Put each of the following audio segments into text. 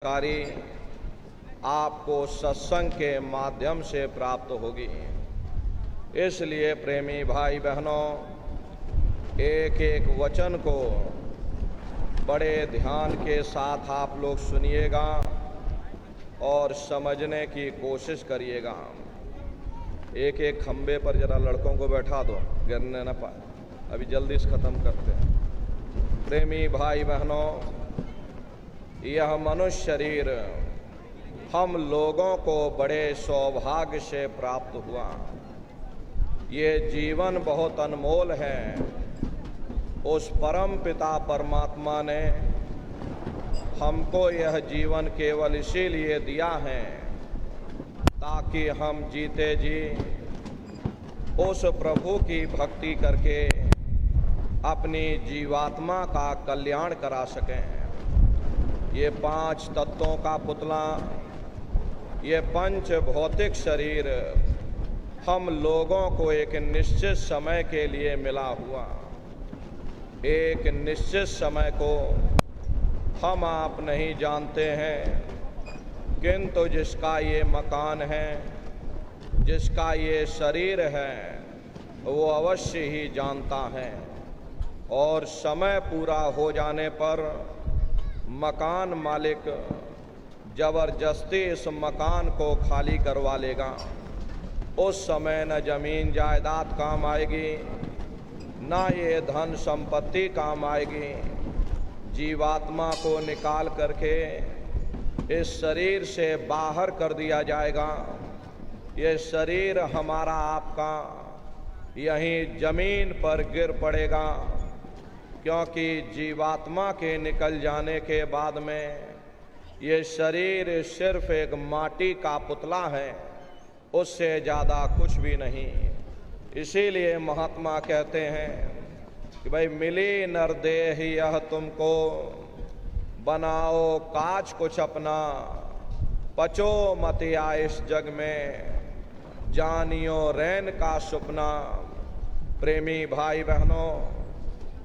जानकारी आपको सत्संग के माध्यम से प्राप्त होगी। इसलिए प्रेमी भाई बहनों, एक एक वचन को बड़े ध्यान के साथ आप लोग सुनिएगा और समझने की कोशिश करिएगा। एक एक खंबे पर जरा लड़कों को बैठा दो, गिरने न पाए। अभी जल्दी से ख़त्म करते हैं। प्रेमी भाई बहनों, यह मनुष्य शरीर हम लोगों को बड़े सौभाग्य से प्राप्त हुआ। ये जीवन बहुत अनमोल है। उस परम पिता परमात्मा ने हमको यह जीवन केवल इसीलिए दिया है ताकि हम जीते जी उस प्रभु की भक्ति करके अपनी जीवात्मा का कल्याण करा सकें। ये पांच तत्वों का पुतला, ये पंच भौतिक शरीर हम लोगों को एक निश्चित समय के लिए मिला हुआ। एक निश्चित समय को हम आप नहीं जानते हैं, किंतु जिसका ये मकान है, जिसका ये शरीर है, वो अवश्य ही जानता है। और समय पूरा हो जाने पर मकान मालिक जबरदस्ती इस मकान को खाली करवा लेगा। उस समय न जमीन जायदाद काम आएगी, ना ये धन संपत्ति काम आएगी। जीवात्मा को निकाल करके इस शरीर से बाहर कर दिया जाएगा। ये शरीर हमारा आपका यहीं जमीन पर गिर पड़ेगा, क्योंकि जीवात्मा के निकल जाने के बाद में ये शरीर सिर्फ एक माटी का पुतला है, उससे ज़्यादा कुछ भी नहीं। इसीलिए महात्मा कहते हैं कि भाई मिली नरदेह यह तुमको, बनाओ काज कुछ अपना, पचो मत इस जग में, जानियो रैन का सुपना। प्रेमी भाई बहनों,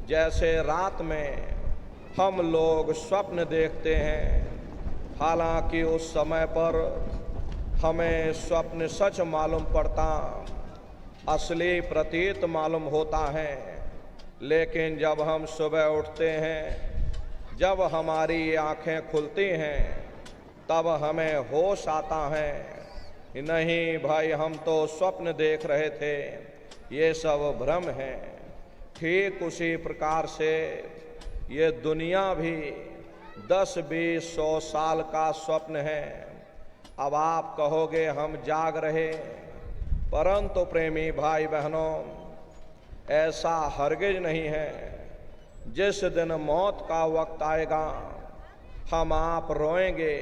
जैसे रात में हम लोग स्वप्न देखते हैं, हालांकि उस समय पर हमें स्वप्न सच मालूम पड़ता, असली प्रतीत मालूम होता है। लेकिन जब हम सुबह उठते हैं, जब हमारी आंखें खुलती हैं, तब हमें होश आता है, नहीं भाई हम तो स्वप्न देख रहे थे, ये सब भ्रम है। ठीक उसी प्रकार से ये दुनिया भी 10-20-100 साल का स्वप्न है। अब आप कहोगे हम जाग रहे, परंतु प्रेमी भाई बहनों, ऐसा हरगिज नहीं है। जिस दिन मौत का वक्त आएगा, हम आप रोएंगे,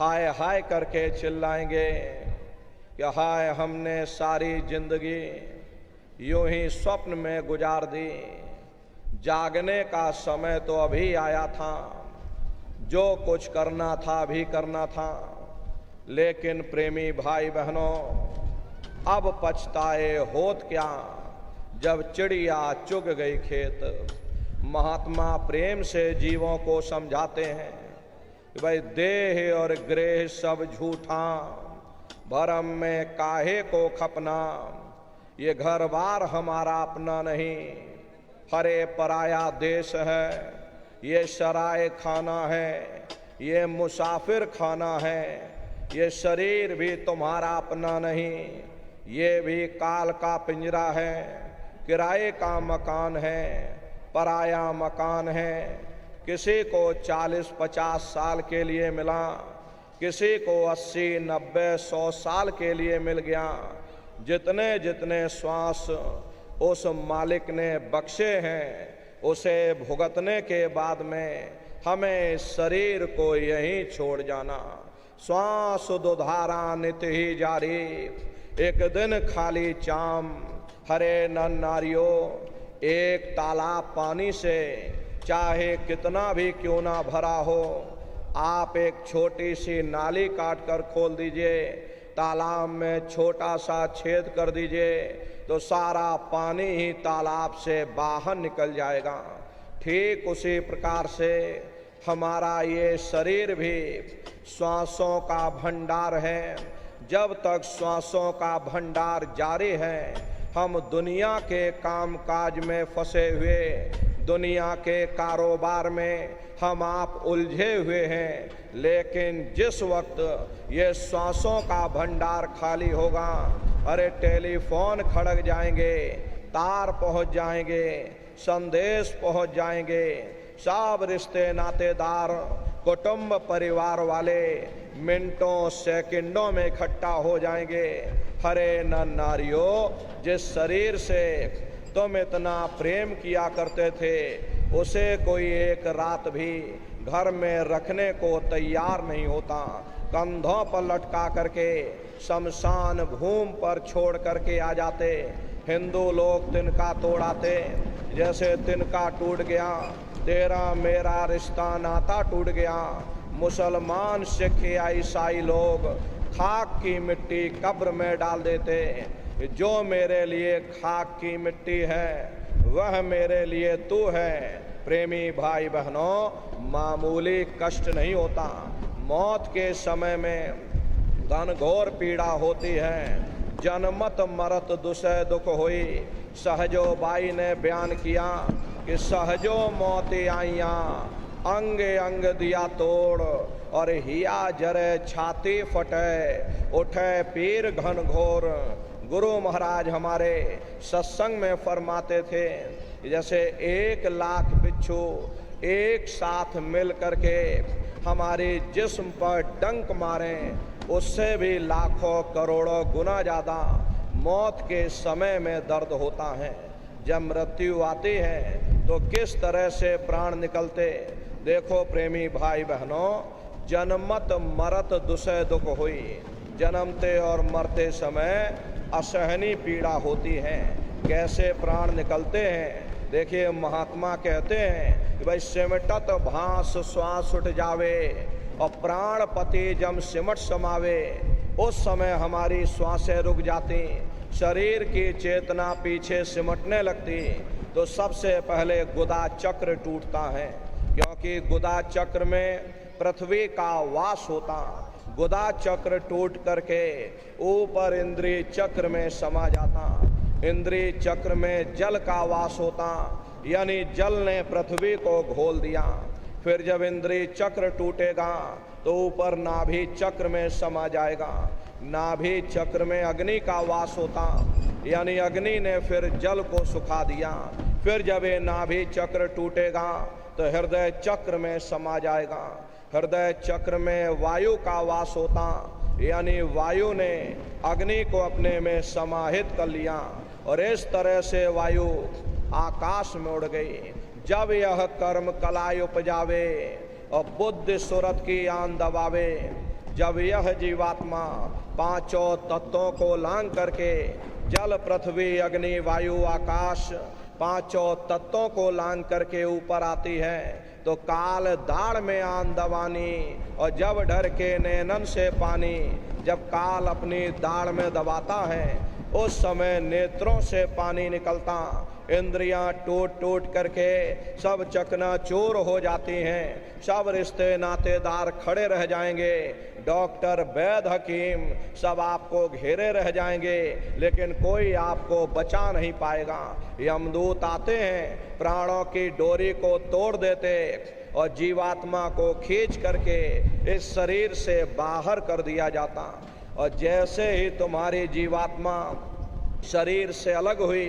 हाय हाय करके चिल्लाएंगे कि हाय हमने सारी जिंदगी यूं ही स्वप्न में गुजार दी। जागने का समय तो अभी आया था, जो कुछ करना था अभी करना था। लेकिन प्रेमी भाई बहनों, अब पछताए होत क्या, जब चिड़िया चुग गई खेत। महात्मा प्रेम से जीवों को समझाते हैं कि भाई देह और ग्रह सब झूठा, भरम में काहे को खपना। ये घर बार हमारा अपना नहीं, हरे पराया देश है। ये सराय खाना है, ये मुसाफिर खाना है। ये शरीर भी तुम्हारा अपना नहीं, ये भी काल का पिंजरा है, किराए का मकान है, पराया मकान है। किसी को 40-50 साल के लिए मिला, किसी को 80-90-100 साल के लिए मिल गया। जितने जितने श्वास उस मालिक ने बख्शे हैं, उसे भुगतने के बाद में हमें शरीर को यहीं छोड़ जाना। श्वास दुधारा नित ही जारी, एक दिन खाली चाम। हरे नर नारियों, एक तालाब पानी से चाहे कितना भी क्यों ना भरा हो, आप एक छोटी सी नाली काट कर खोल दीजिए, तालाब में छोटा सा छेद कर दीजिए, तो सारा पानी ही तालाब से बाहर निकल जाएगा। ठीक उसी प्रकार से हमारा ये शरीर भी श्वासों का भंडार है। जब तक श्वासों का भंडार जारी है, हम दुनिया के कामकाज में फंसे हुए, दुनिया के कारोबार में हम आप उलझे हुए हैं। लेकिन जिस वक्त ये श्वासों का भंडार खाली होगा, अरे टेलीफोन खड़क जाएंगे, तार पहुंच जाएंगे, संदेश पहुंच जाएंगे, सब रिश्ते नातेदार, कुटुंब परिवार वाले मिनटों सेकंडों में इकट्ठा हो जाएंगे। हरे नर नारियों, जिस शरीर से तुम इतना प्रेम किया करते थे, उसे कोई एक रात भी घर में रखने को तैयार नहीं होता। कंधों पर लटका करके शमशान भूमि पर छोड़ करके आ जाते। हिंदू लोग तिनका तोड़ाते, जैसे तिनका टूट गया तेरा मेरा रिश्ता नाता टूट गया। मुसलमान सिख या ईसाई लोग खाक की मिट्टी कब्र में डाल देते। जो मेरे लिए खाक की मिट्टी है, वह मेरे लिए तू है। प्रेमी भाई बहनों, मामूली कष्ट नहीं होता। मौत के समय में घनघोर पीड़ा होती है। जनमत मरत दुसह दुख हुई। सहजो बाई ने बयान किया कि सहजो मौत आइया, अंग अंग दिया तोड़, और हिया जरे छाती फटे, उठे पीर घनघोर। गुरु महाराज हमारे सत्संग में फरमाते थे, जैसे 1 लाख बिच्छू एक साथ मिल करके हमारे जिस्म पर डंक मारें, उससे भी लाखों करोड़ों गुना ज़्यादा मौत के समय में दर्द होता है। जब मृत्यु आती है तो किस तरह से प्राण निकलते। देखो प्रेमी भाई बहनों, जन्मत मरत दुसह दुख हुई। जन्मते और मरते समय असहनीय पीड़ा होती है। कैसे प्राण निकलते हैं, देखिए महात्मा कहते हैं कि भाई सिमटत भास श्वास उठ जावे, और प्राणपति जब सिमट समावे, उस समय हमारी श्वासें रुक जाती, शरीर की चेतना पीछे सिमटने लगती। तो सबसे पहले गुदा चक्र टूटता है, क्योंकि गुदा चक्र में पृथ्वी का वास होता। गुदा चक्र टूट करके ऊपर इंद्रिय चक्र में समा जाता। इंद्रिय चक्र में जल का वास होता, यानी जल ने पृथ्वी को घोल दिया। फिर जब इंद्रिय चक्र टूटेगा तो ऊपर नाभि चक्र में समा जाएगा। नाभि चक्र में अग्नि का वास होता, यानी अग्नि ने फिर जल को सुखा दिया। फिर जब ये नाभि चक्र टूटेगा तो हृदय चक्र में समा जाएगा। हृदय चक्र में वायु का वास होता, यानी वायु ने अग्नि को अपने में समाहित कर लिया, और इस तरह से वायु आकाश में उड़ गई। जब यह कर्म कलाय उपजावे और बुद्धि सुरत की आन दबावे, जब यह जीवात्मा पांचों तत्वों को लांग करके जल पृथ्वी अग्नि वायु आकाश पांचों तत्वों को लांग करके ऊपर आती है, तो काल दाढ़ में आन दबानी, और जब डर के नैनन से पानी, जब काल अपनी दाढ़ में दबाता है उस समय नेत्रों से पानी निकलता। इंद्रियां टूट टूट करके सब चकनाचूर हो जाती हैं। सब रिश्ते नातेदार खड़े रह जाएंगे। डॉक्टर वैद्य हकीम सब आपको घेरे रह जाएंगे, लेकिन कोई आपको बचा नहीं पाएगा। यमदूत आते हैं, प्राणों की डोरी को तोड़ देते और जीवात्मा को खींच करके इस शरीर से बाहर कर दिया जाता। और जैसे ही तुम्हारी जीवात्मा शरीर से अलग हुई,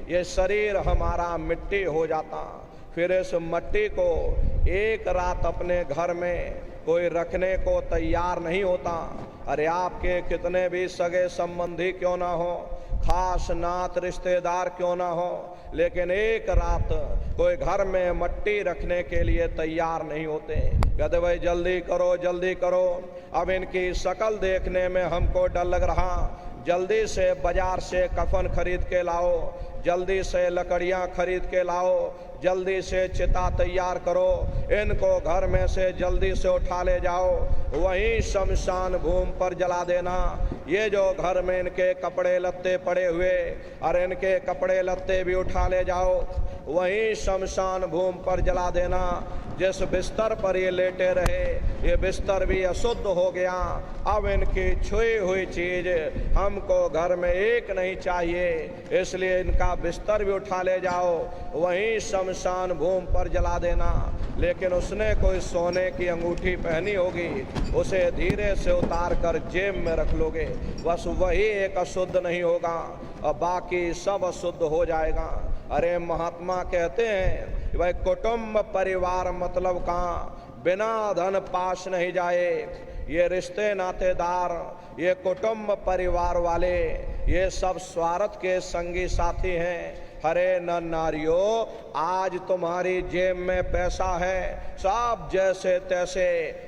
ये शरीर हमारा मिट्टी हो जाता। फिर इस मिट्टी को एक रात अपने घर में कोई रखने को तैयार नहीं होता। अरे आपके कितने भी सगे संबंधी क्यों ना हो, खास नात रिश्तेदार क्यों ना हो, लेकिन एक रात कोई घर में मिट्टी रखने के लिए तैयार नहीं होते। कहते भाई जल्दी करो जल्दी करो, अब इनकी शक्ल देखने में हमको डर लग रहा, जल्दी से बाजार से कफन खरीद के लाओ, जल्दी से लकड़ियां खरीद के लाओ, जल्दी से चिता तैयार करो, इनको घर में से जल्दी से उठा ले जाओ, वहीं शमशान भूमि पर जला देना। ये जो घर में इनके कपड़े लत्ते पड़े हुए और इनके कपड़े लत्ते भी उठा ले जाओ, वहीं शमशान भूमि पर जला देना। जिस बिस्तर पर ये लेटे रहे ये बिस्तर भी अशुद्ध हो गया। अब इनकी छुई हुई चीज हमको घर में एक नहीं चाहिए, इसलिए इनका बिस्तर भी उठा ले जाओ, वहीं शमशान भूमि पर जला देना। लेकिन उसने कोई सोने की अंगूठी पहनी होगी, उसे धीरे से उतार कर जेब में रख लोगे, बस वही एक अशुद्ध नहीं होगा और बाकी सब अशुद्ध हो जाएगा। अरे महात्मा कहते हैं भाई कुटुंब परिवार मतलब कहाँ, बिना धन पास नहीं जाए। ये रिश्ते नातेदार, ये कुटुंब परिवार वाले, ये सब स्वार्थ के संगी साथी हैं। हरे न नारियों, आज तुम्हारी जेब में पैसा है, सब जैसे तैसे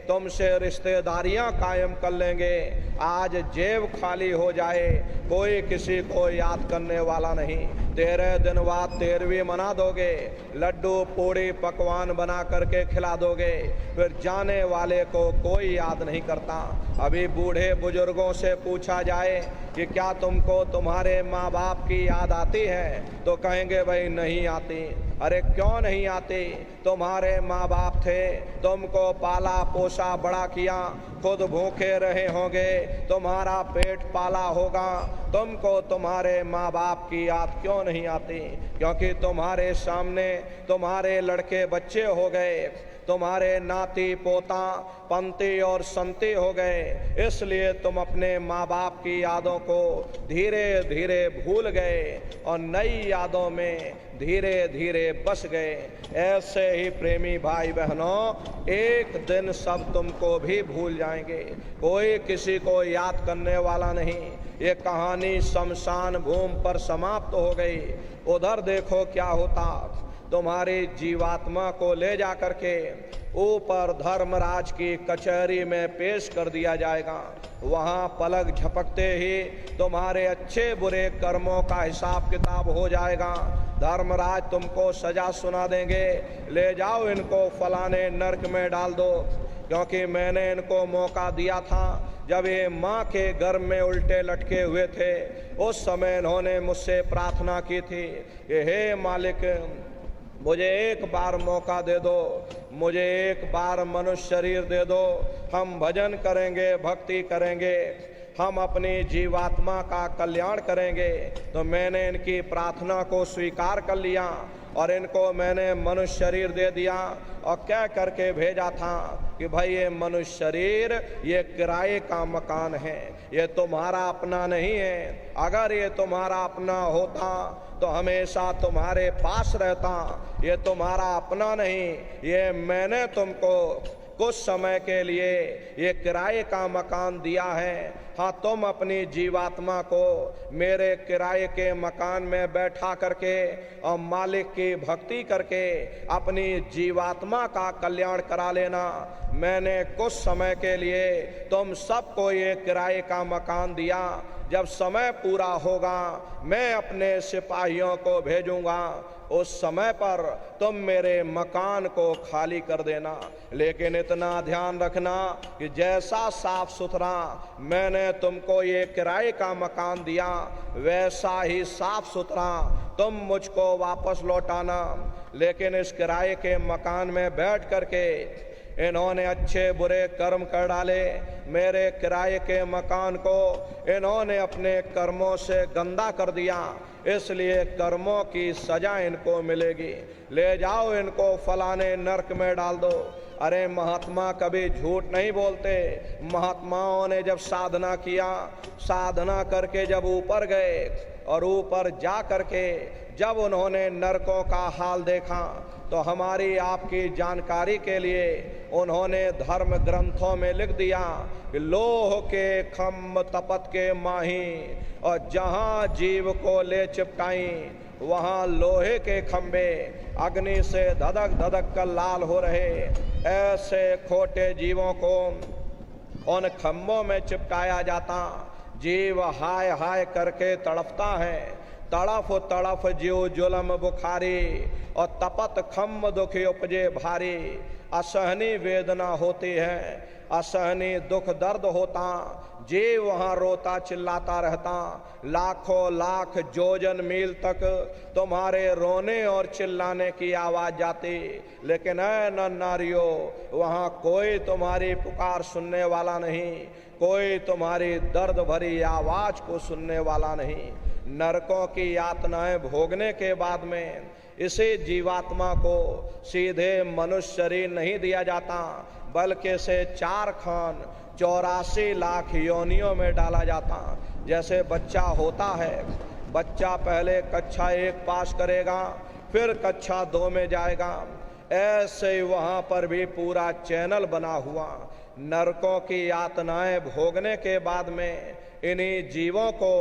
तुमसे रिश्तेदारियां कायम कर लेंगे। आज जेब खाली हो जाए, कोई किसी को याद करने वाला नहीं। 13 दिन बाद 13वीं मना दोगे, लड्डू पूड़ी पकवान बना करके खिला दोगे, फिर जाने वाले को कोई याद नहीं करता। अभी बूढ़े बुजुर्गों से पूछा जाए कि क्या तुमको तुम्हारे माँ बाप की याद आती है, तो कहेंगे भाई नहीं आती। अरे क्यों नहीं आती? तुम्हारे माँ बाप थे, तुमको पाला पोसा बड़ा किया, खुद भूखे रहे होंगे, तुम्हारा पेट पाला होगा, तुमको तुम्हारे माँ बाप की याद क्यों नहीं आती? क्योंकि तुम्हारे सामने तुम्हारे लड़के बच्चे हो गए, तुम्हारे नाती पोता पंती और संती हो गए, इसलिए तुम अपने माँ बाप की यादों को धीरे धीरे भूल गए और नई यादों में धीरे धीरे बस गए। ऐसे ही प्रेमी भाई बहनों, एक दिन सब तुमको भी भूल जाएंगे, कोई किसी को याद करने वाला नहीं। ये कहानी शमशान भूमि पर समाप्त हो गई। उधर देखो क्या होता, तुम्हारी जीवात्मा को ले जा करके ऊपर धर्मराज की कचहरी में पेश कर दिया जाएगा। वहाँ पलक झपकते ही तुम्हारे अच्छे बुरे कर्मों का हिसाब किताब हो जाएगा। धर्मराज तुमको सजा सुना देंगे, ले जाओ इनको फलाने नरक में डाल दो, क्योंकि मैंने इनको मौका दिया था जब ये माँ के गर्भ में उल्टे लटके हुए थे। उस समय इन्होंने मुझसे प्रार्थना की थी कि हे मालिक, मुझे एक बार मौका दे दो, मुझे एक बार मनुष्य शरीर दे दो, हम भजन करेंगे, भक्ति करेंगे, हम अपनी जीवात्मा का कल्याण करेंगे। तो मैंने इनकी प्रार्थना को स्वीकार कर लिया और इनको मैंने मनुष्य शरीर दे दिया और कह करके भेजा था कि भाई ये मनुष्य शरीर ये किराए का मकान है, ये तुम्हारा अपना नहीं है। अगर ये तुम्हारा अपना होता तो हमेशा तुम्हारे पास रहता, ये तुम्हारा अपना नहीं, ये मैंने तुमको कुछ समय के लिए ये किराए का मकान दिया है। हाँ, तुम अपनी जीवात्मा को मेरे किराए के मकान में बैठा करके और मालिक की भक्ति करके अपनी जीवात्मा का कल्याण करा लेना। मैंने कुछ समय के लिए तुम सबको ये किराए का मकान दिया, जब समय पूरा होगा मैं अपने सिपाहियों को भेजूंगा, उस समय पर तुम मेरे मकान को खाली कर देना। लेकिन इतना ध्यान रखना कि जैसा साफ सुथरा मैंने तुमको ये किराए का मकान दिया, वैसा ही साफ सुथरा तुम मुझको वापस लौटाना। लेकिन इस किराए के मकान में बैठ करके इन्होंने अच्छे बुरे कर्म कर डाले। मेरे किराए के मकान को इन्होंने अपने कर्मों से गंदा कर दिया, इसलिए कर्मों की सजा इनको मिलेगी। ले जाओ इनको फलाने नरक में डाल दो। अरे महात्मा कभी झूठ नहीं बोलते। महात्माओं ने जब साधना किया, साधना करके जब ऊपर गए और ऊपर जा करके जब उन्होंने नरकों का हाल देखा, तो हमारी आपकी जानकारी के लिए उन्होंने धर्म ग्रंथों में लिख दिया कि लोह के खम्भ तपत के माही, और जहाँ जीव को ले चिपकाई वहाँ लोहे के खम्भे अग्नि से धधक धधक कर लाल हो रहे। ऐसे खोटे जीवों को उन खम्भों में चिपकाया जाता, जीव हाय हाय करके तड़पता है। तड़फ तड़फ ज्यो जुलम बुखारी, और तपत खम दुख उपजे भारी। असहनी वेदना होती है, असहनी दुख दर्द होता, जे वहाँ रोता चिल्लाता रहता। लाखों लाख जोजन मील तक तुम्हारे रोने और चिल्लाने की आवाज जाती, लेकिन ऐ नर नारियों, वहाँ कोई तुम्हारी पुकार सुनने वाला नहीं, कोई तुम्हारी दर्द भरी आवाज को सुनने वाला नहीं। नरकों की यातनाएं भोगने के बाद में इसे जीवात्मा को सीधे मनुष्य शरीर नहीं दिया जाता, बल्कि इसे 4 खान 84 लाख योनियों में डाला जाता। जैसे बच्चा होता है, बच्चा पहले कक्षा 1 पास करेगा, फिर कक्षा 2 में जाएगा, ऐसे ही वहाँ पर भी पूरा चैनल बना हुआ। नरकों की यातनाएं भोगने के बाद में इन्हीं जीवों को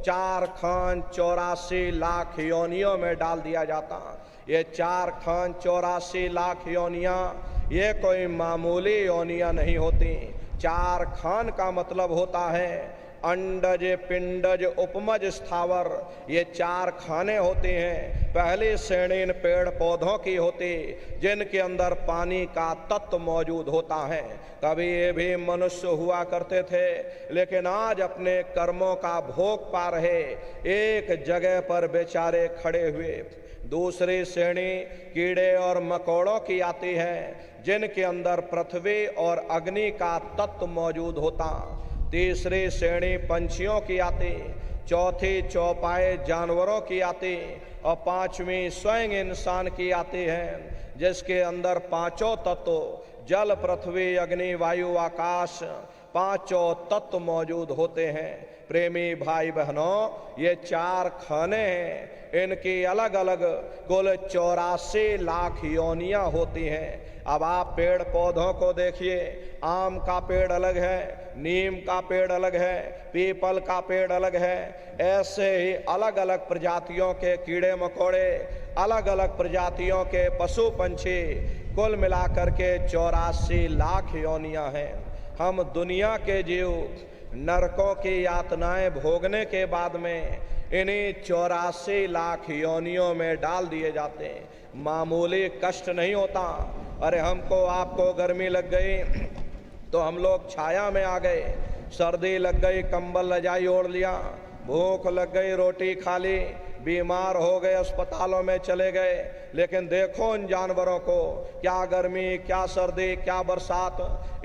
4 खान 84 लाख योनियों में डाल दिया जाता। ये 4 खान 84 लाख योनियां, ये कोई मामूली योनियां नहीं होती। 4 खान का मतलब होता है अंडज पिंडज उपमज स्थावर, ये 4 खाने होते हैं। पहली श्रेणी इन पेड़ पौधों की होती, जिनके अंदर पानी का तत्व मौजूद होता है। कभी ये भी मनुष्य हुआ करते थे, लेकिन आज अपने कर्मों का भोग पा रहे एक जगह पर बेचारे खड़े हुए। दूसरी श्रेणी कीड़े और मकोड़ों की आती है, जिनके अंदर पृथ्वी और अग्नि का तत्व मौजूद होता। तीसरी श्रेणी पंछियों की आती, चौथी चौपाए जानवरों की आती, और 5वीं स्वयं इंसान की आती है, जिसके अंदर 5 तत्व जल पृथ्वी अग्नि वायु आकाश 5 तत्व मौजूद होते हैं। प्रेमी भाई बहनों, ये 4 खाने हैं, इनकी अलग अलग कुल 84 लाख योनियां होती हैं। अब आप पेड़ पौधों को देखिए, आम का पेड़ अलग है, नीम का पेड़ अलग है, पीपल का पेड़ अलग है। ऐसे ही अलग अलग प्रजातियों के कीड़े मकोड़े, अलग अलग प्रजातियों के पशु पंछी, कुल मिलाकर के 84 लाख योनियां हैं। हम दुनिया के जीव नरकों की यातनाएं भोगने के बाद में इन्हीं 84 लाख योनियों में डाल दिए जाते हैं। मामूली कष्ट नहीं होता। अरे हमको आपको गर्मी लग गई तो हम लोग छाया में आ गए, सर्दी लग गई कंबल रजाई ओढ़ लिया, भूख लग गई रोटी खा ली, बीमार हो गए अस्पतालों में चले गए। लेकिन देखो उन जानवरों को, क्या गर्मी, क्या सर्दी, क्या बरसात,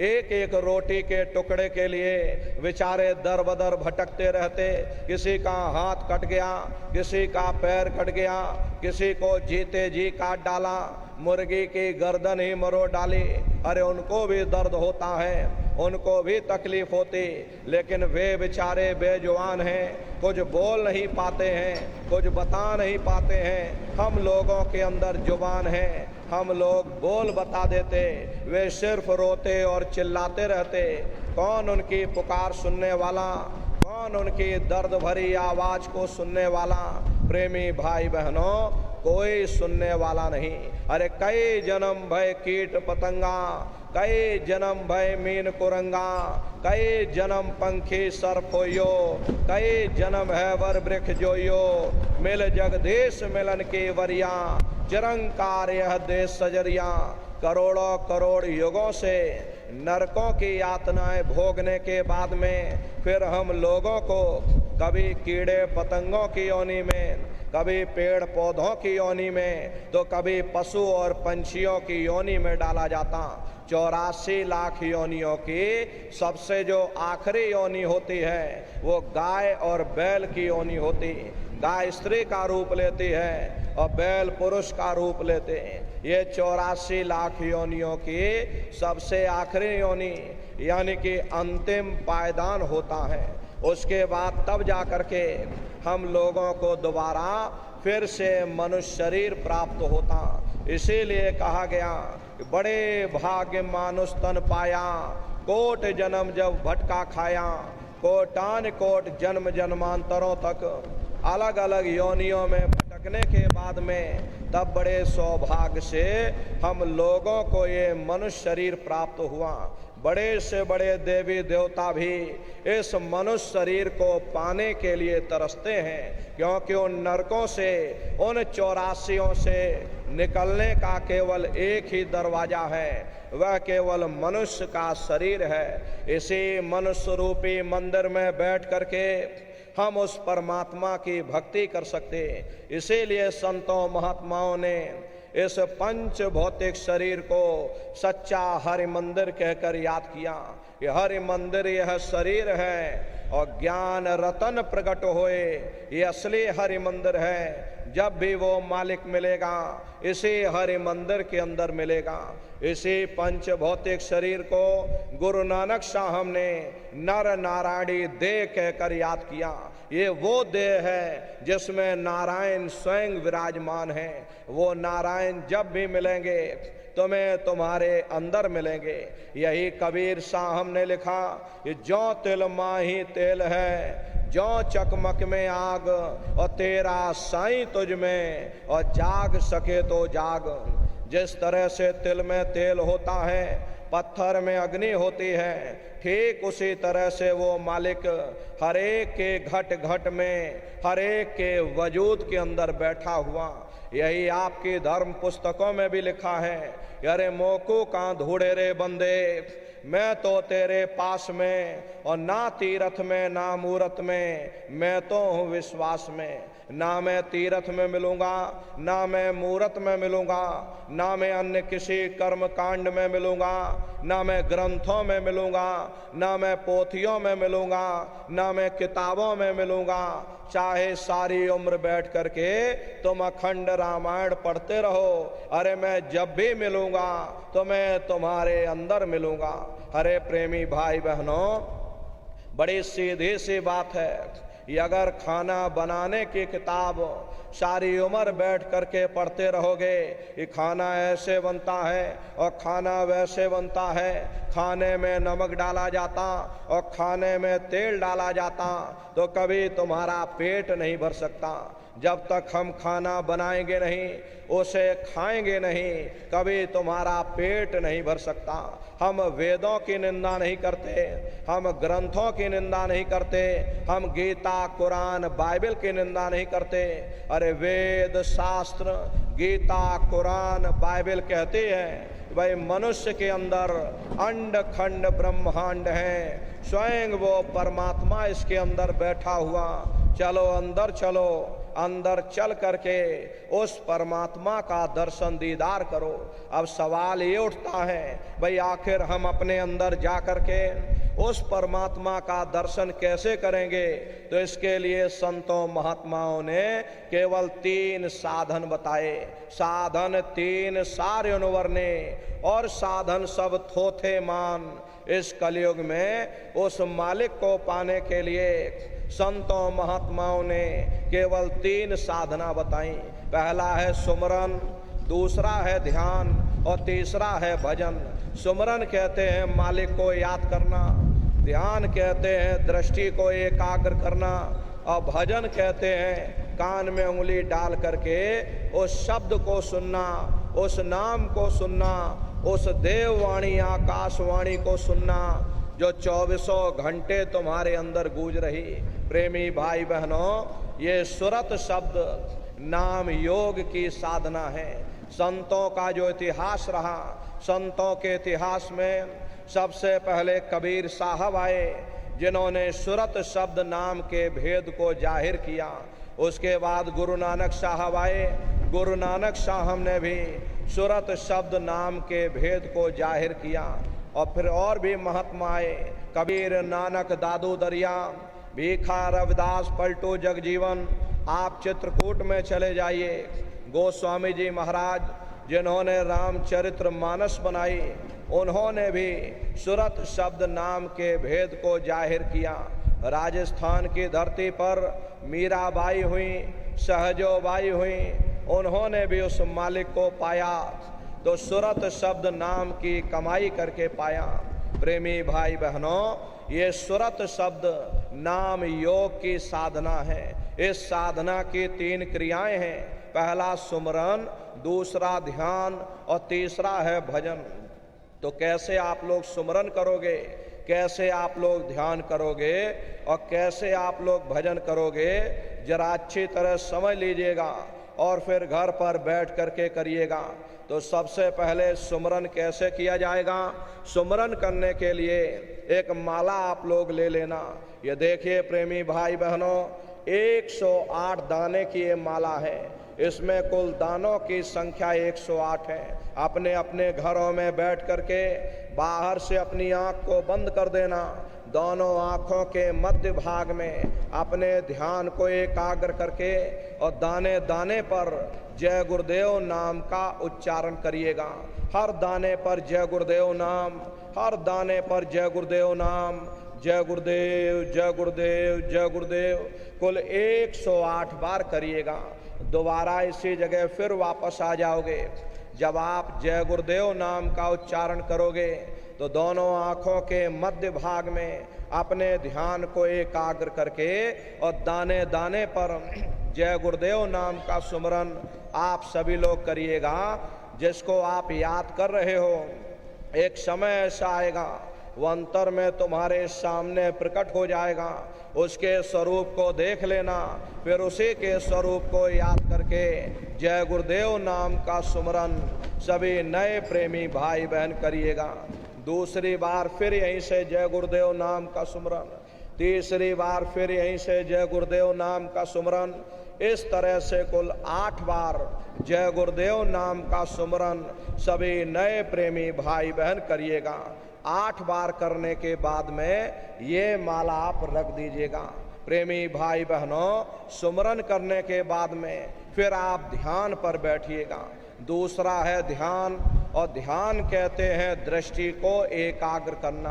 एक एक रोटी के टुकड़े के लिए बेचारे दर बदर भटकते रहते। किसी का हाथ कट गया, किसी का पैर कट गया, किसी को जीते जी काट डाला, मुर्गी की गर्दन ही मरोड़ डाली। अरे उनको भी दर्द होता है, उनको भी तकलीफ होती, लेकिन वे बेचारे बेजुबान हैं, कुछ बोल नहीं पाते हैं, कुछ बता नहीं पाते हैं। हम लोगों के अंदर जुबान है, हम लोग बोल बता देते, वे सिर्फ रोते और चिल्लाते रहते। कौन उनकी पुकार सुनने वाला, कौन उनकी दर्द भरी आवाज को सुनने वाला? प्रेमी भाई बहनों, कोई सुनने वाला नहीं। अरे कई जन्म भय कीट पतंगा, कई जन्म भय मीन कुरंगा, कई जन्म पंखी सर्प होयो, कई जन्म है वर वृक्ष जोयो, मिल जगदीश मिलन की वरिया, चिरंकार यह देश सजरिया। करोड़ों करोड़ युगों से नरकों की यातनाएं भोगने के बाद में फिर हम लोगों को कभी कीड़े पतंगों की योनि में, कभी पेड़ पौधों की योनि में, तो कभी पशु और पंछियों की योनि में डाला जाता। 84 लाख योनियों की सबसे जो आखिरी योनि होती है वो गाय और बैल की योनि होती। गाय स्त्री का रूप लेती है और बैल पुरुष का रूप लेते हैं। ये 84 लाख योनियों की सबसे आखिरी योनि यानी कि अंतिम पायदान होता है। उसके बाद तब जा कर के हम लोगों को दोबारा फिर से मनुष्य शरीर प्राप्त होता। इसीलिए कहा गया कि बड़े भाग्य मानुष तन पाया, कोट जन्म जब भटका खाया, कोटान कोट जन्म जन्मांतरों तक अलग अलग योनियों में भटक रखने के बाद में तब बड़े सौभाग्य से हम लोगों को ये मनुष्य शरीर प्राप्त हुआ। बड़े से बड़े देवी देवता भी इस मनुष्य शरीर को पाने के लिए तरसते हैं, क्योंकि उन नरकों से, उन 84 से निकलने का केवल एक ही दरवाजा है, वह केवल मनुष्य का शरीर है। इसी मनुष्य रूपी मंदिर में बैठ करके हम उस परमात्मा की भक्ति कर सकते। इसीलिए संतों महात्माओं ने इस पंच भौतिक शरीर को सच्चा हरि मंदिर कहकर याद किया। यह हरि मंदिर, यह शरीर है और ज्ञान रतन प्रकट होए, ये असली हरि मंदिर है। जब भी वो मालिक मिलेगा इसी हरि मंदिर के अंदर मिलेगा। इसी पंच भौतिक शरीर को गुरु नानक साहब ने नर नारायणी देह कहकर याद किया। ये वो देह है जिसमें नारायण स्वयं विराजमान है। वो नारायण जब भी मिलेंगे तुम्हें तुम्हारे अंदर मिलेंगे। यही कबीर साहब ने लिखा, ये जो तिल माही तेल है, जो चकमक में आग, और तेरा साईं तुझ में, और जाग सके तो जाग। जिस तरह से तिल में तेल होता है, पत्थर में अग्नि होती है, ठीक उसी तरह से वो मालिक हरेक के घट घट में, हरेक के वजूद के अंदर बैठा हुआ। यही आपकी धर्म पुस्तकों में भी लिखा है, अरे मोकू का धूड़े रे बंदे, मैं तो तेरे पास में, और ना तीरथ में ना मूरत में, मैं तो हूँ विश्वास में। ना मैं तीरथ में मिलूंगा, ना मैं मूरत में मिलूंगा, ना मैं अन्य किसी कर्म कांड में मिलूंगा, ना मैं ग्रंथों में मिलूंगा, ना मैं पोथियों में मिलूंगा, ना मैं किताबों में मिलूंगा। चाहे सारी उम्र बैठ करके तुम अखंड रामायण पढ़ते रहो, अरे मैं जब भी मिलूंगा तो मैं तुम्हारे अंदर मिलूंगा। अरे प्रेमी भाई बहनों, बड़ी सीधी सी बात है। ये अगर खाना बनाने की किताब सारी उम्र बैठ करके पढ़ते रहोगे, ये खाना ऐसे बनता है और खाना वैसे बनता है, खाने में नमक डाला जाता और खाने में तेल डाला जाता, तो कभी तुम्हारा पेट नहीं भर सकता। जब तक हम खाना बनाएंगे नहीं, उसे खाएंगे नहीं, कभी तुम्हारा पेट नहीं भर सकता। हम वेदों की निंदा नहीं करते, हम ग्रंथों की निंदा नहीं करते, हम गीता कुरान बाइबल की निंदा नहीं करते। अरे वेद शास्त्र गीता कुरान बाइबल कहती है भाई मनुष्य के अंदर अंड खंड ब्रह्मांड है, स्वयं वो परमात्मा इसके अंदर बैठा हुआ। चलो अंदर चलो, अंदर चल करके उस परमात्मा का दर्शन दीदार करो। अब सवाल ये उठता है भाई आखिर हम अपने अंदर जा करके उस परमात्मा का दर्शन कैसे करेंगे? तो इसके लिए संतों महात्माओं ने केवल 3 साधन बताए। साधन 3 सारे वर्णे और साधन सब थोथे मान। इस कलयुग में उस मालिक को पाने के लिए संतों महात्माओं ने केवल 3 साधना बताई। पहला है सुमरन, दूसरा है ध्यान और तीसरा है भजन। सुमरन कहते हैं मालिक को याद करना, ध्यान कहते हैं दृष्टि को एकाग्र करना, और भजन कहते हैं कान में उंगली डाल करके उस शब्द को सुनना, उस नाम को सुनना, उस देववाणी आकाशवाणी को सुनना जो 24 घंटे तुम्हारे अंदर गूंज रही। प्रेमी भाई बहनों, ये सुरत शब्द नाम योग की साधना है। संतों का जो इतिहास रहा, संतों के इतिहास में सबसे पहले कबीर साहब आए जिन्होंने सुरत शब्द नाम के भेद को जाहिर किया। उसके बाद गुरु नानक साहब आए, गुरु नानक साहब ने भी सुरत शब्द नाम के भेद को जाहिर किया। और फिर और भी महात्मा आए, कबीर, नानक, दादू दरिया, भीखा, रविदास, पलटू जगजीवन। आप चित्रकूट में चले जाइए, गोस्वामी जी महाराज जिन्होंने रामचरित्र मानस बनाई, उन्होंने भी सुरत शब्द नाम के भेद को जाहिर किया। राजस्थान की धरती पर मीराबाई हुई, सहजोबाई हुई, उन्होंने भी उस मालिक को पाया, तो सुरत शब्द नाम की कमाई करके पाया। प्रेमी भाई बहनों, ये सुरत शब्द नाम योग की साधना है। इस साधना की 3 क्रियाएं हैं। पहला सुमरन, दूसरा ध्यान और तीसरा है भजन। तो कैसे आप लोग सुमरन करोगे, कैसे आप लोग ध्यान करोगे और कैसे आप लोग भजन करोगे, जरा अच्छी तरह समझ लीजिएगा और फिर घर पर बैठ करके करिएगा। तो सबसे पहले सुमरन कैसे किया जाएगा? सुमरन करने के लिए एक माला आप लोग ले लेना। ये देखिए प्रेमी भाई बहनों, 108 दाने की ये माला है। इसमें कुल दानों की संख्या 108 है। अपने अपने घरों में बैठ करके बाहर से अपनी आंख को बंद कर देना। दोनों आंखों के मध्य भाग में अपने ध्यान को एकाग्र करके और दाने दाने पर जय गुरुदेव नाम का उच्चारण करिएगा। हर दाने पर जय गुरुदेव नाम, हर दाने पर जय गुरुदेव नाम, जय गुरुदेव जय गुरुदेव जय गुरुदेव, कुल 108 बार करिएगा। दोबारा इसी जगह फिर वापस आ जाओगे। जब आप जय गुरुदेव नाम का उच्चारण करोगे तो दोनों आंखों के मध्य भाग में अपने ध्यान को एकाग्र करके और दाने दाने पर जय गुरुदेव नाम का सुमरन आप सभी लोग करिएगा। जिसको आप याद कर रहे हो, एक समय ऐसा आएगा वो अंतर में तुम्हारे सामने प्रकट हो जाएगा। उसके स्वरूप को देख लेना, फिर उसी के स्वरूप को याद करके जय गुरुदेव नाम का सुमरन सभी नए प्रेमी भाई बहन करिएगा। दूसरी बार फिर यहीं से जय गुरुदेव नाम का सुमरन, तीसरी बार फिर यहीं से जय गुरुदेव नाम का सुमरन। इस तरह से कुल 8 बार जय गुरुदेव नाम का सुमरन सभी नए प्रेमी भाई बहन करिएगा। 8 बार करने के बाद में ये माला आप रख दीजिएगा। प्रेमी भाई बहनों, सुमरन करने के बाद में फिर आप ध्यान पर बैठिएगा। दूसरा है ध्यान, और ध्यान कहते हैं दृष्टि को एकाग्र करना।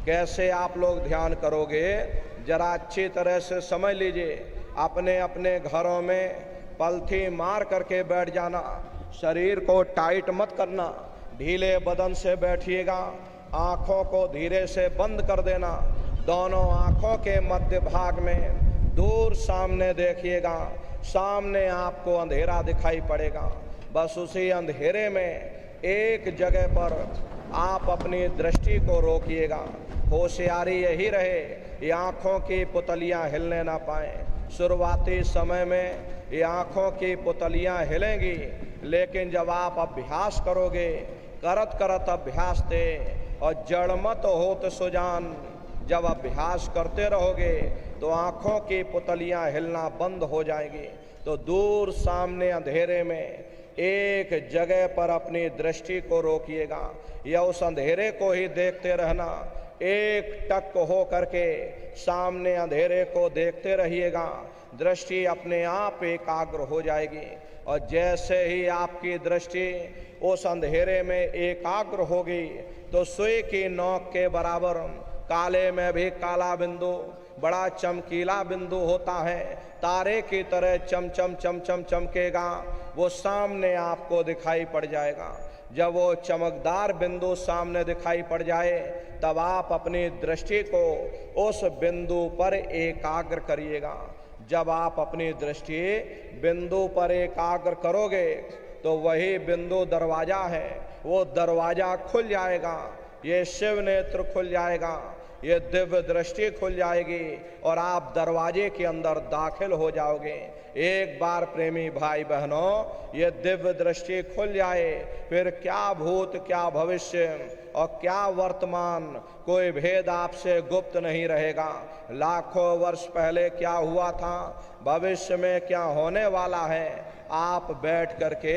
कैसे आप लोग ध्यान करोगे, जरा अच्छी तरह से समझ लीजिए। अपने अपने घरों में पलथी मार करके बैठ जाना, शरीर को टाइट मत करना, ढीले बदन से बैठिएगा। आँखों को धीरे से बंद कर देना। दोनों आँखों के मध्य भाग में दूर सामने देखिएगा। सामने आपको अंधेरा दिखाई पड़ेगा। बस उसी अंधेरे में एक जगह पर आप अपनी दृष्टि को रोकिएगा। होशियारी यही रहे, ये आँखों की पुतलियाँ हिलने ना पाएं। शुरुआती समय में ये आँखों की पुतलियाँ हिलेंगी, लेकिन जब आप अभ्यास करोगे, करत करत अभ्यास दे और जड़ मत होत सुजान, जब अभ्यास करते रहोगे तो आँखों की पुतलियाँ हिलना बंद हो जाएंगी। तो दूर सामने अंधेरे में एक जगह पर अपनी दृष्टि को रोकिएगा या उस अंधेरे को ही देखते रहना। एक टक हो करके सामने अंधेरे को देखते रहिएगा। दृष्टि अपने आप एकाग्र हो जाएगी और जैसे ही आपकी दृष्टि उस अंधेरे में एकाग्र होगी तो सुई की नोक के बराबर काले में भी काला बिंदु बड़ा चमकीला बिंदु होता है, तारे की तरह चमचम चमचम चमकेगा, वो सामने आपको दिखाई पड़ जाएगा। जब वो चमकदार बिंदु सामने दिखाई पड़ जाए तब आप अपनी दृष्टि को उस बिंदु पर एकाग्र करिएगा। जब आप अपनी दृष्टि बिंदु पर एकाग्र करोगे तो वही बिंदु दरवाजा है, वो दरवाजा खुल जाएगा, ये शिव नेत्र खुल जाएगा, ये दिव्य दृष्टि खुल जाएगी और आप दरवाजे के अंदर दाखिल हो जाओगे। एक बार प्रेमी भाई बहनों ये दिव्य दृष्टि खुल जाए, फिर क्या भूत क्या भविष्य और क्या वर्तमान कोई भेद आपसे गुप्त नहीं रहेगा। लाखों वर्ष पहले क्या हुआ था, भविष्य में क्या होने वाला है, आप बैठ करके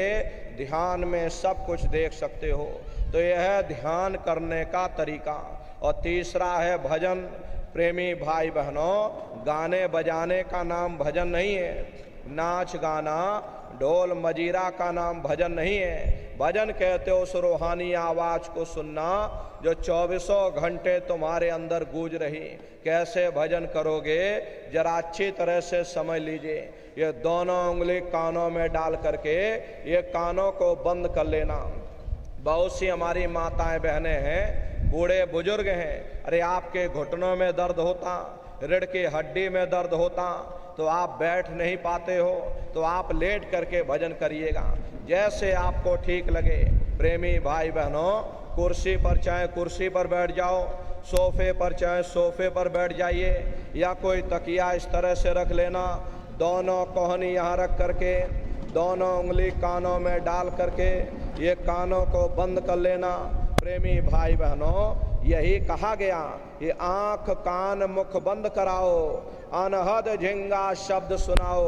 ध्यान में सब कुछ देख सकते हो। तो यह है ध्यान करने का तरीका। और तीसरा है भजन। प्रेमी भाई बहनों, गाने बजाने का नाम भजन नहीं है, नाच गाना ढोल मजीरा का नाम भजन नहीं है। भजन कहते हो उस रूहानी आवाज को सुनना जो 24 घंटे तुम्हारे अंदर गूंज रही। कैसे भजन करोगे जरा अच्छी तरह से समझ लीजिए। ये दोनों उंगली कानों में डाल करके ये कानों को बंद कर लेना। बहुत सी हमारी माताएं बहनें हैं, बूढ़े बुजुर्ग हैं, अरे आपके घुटनों में दर्द होता, रीढ़ की हड्डी में दर्द होता तो आप बैठ नहीं पाते हो तो आप लेट करके भजन करिएगा, जैसे आपको ठीक लगे। प्रेमी भाई बहनों, कुर्सी पर चाहे कुर्सी पर बैठ जाओ, सोफे पर चाहे सोफे पर बैठ जाइए, या कोई तकिया इस तरह से रख लेना, दोनों कोहनी यहाँ रख करके दोनों उंगली कानों में डाल करके ये कानों को बंद कर लेना। प्रेमी भाई बहनों, यही कहा गया, ये आंख कान मुख बंद कराओ, अनहद झिंगा शब्द सुनाओ।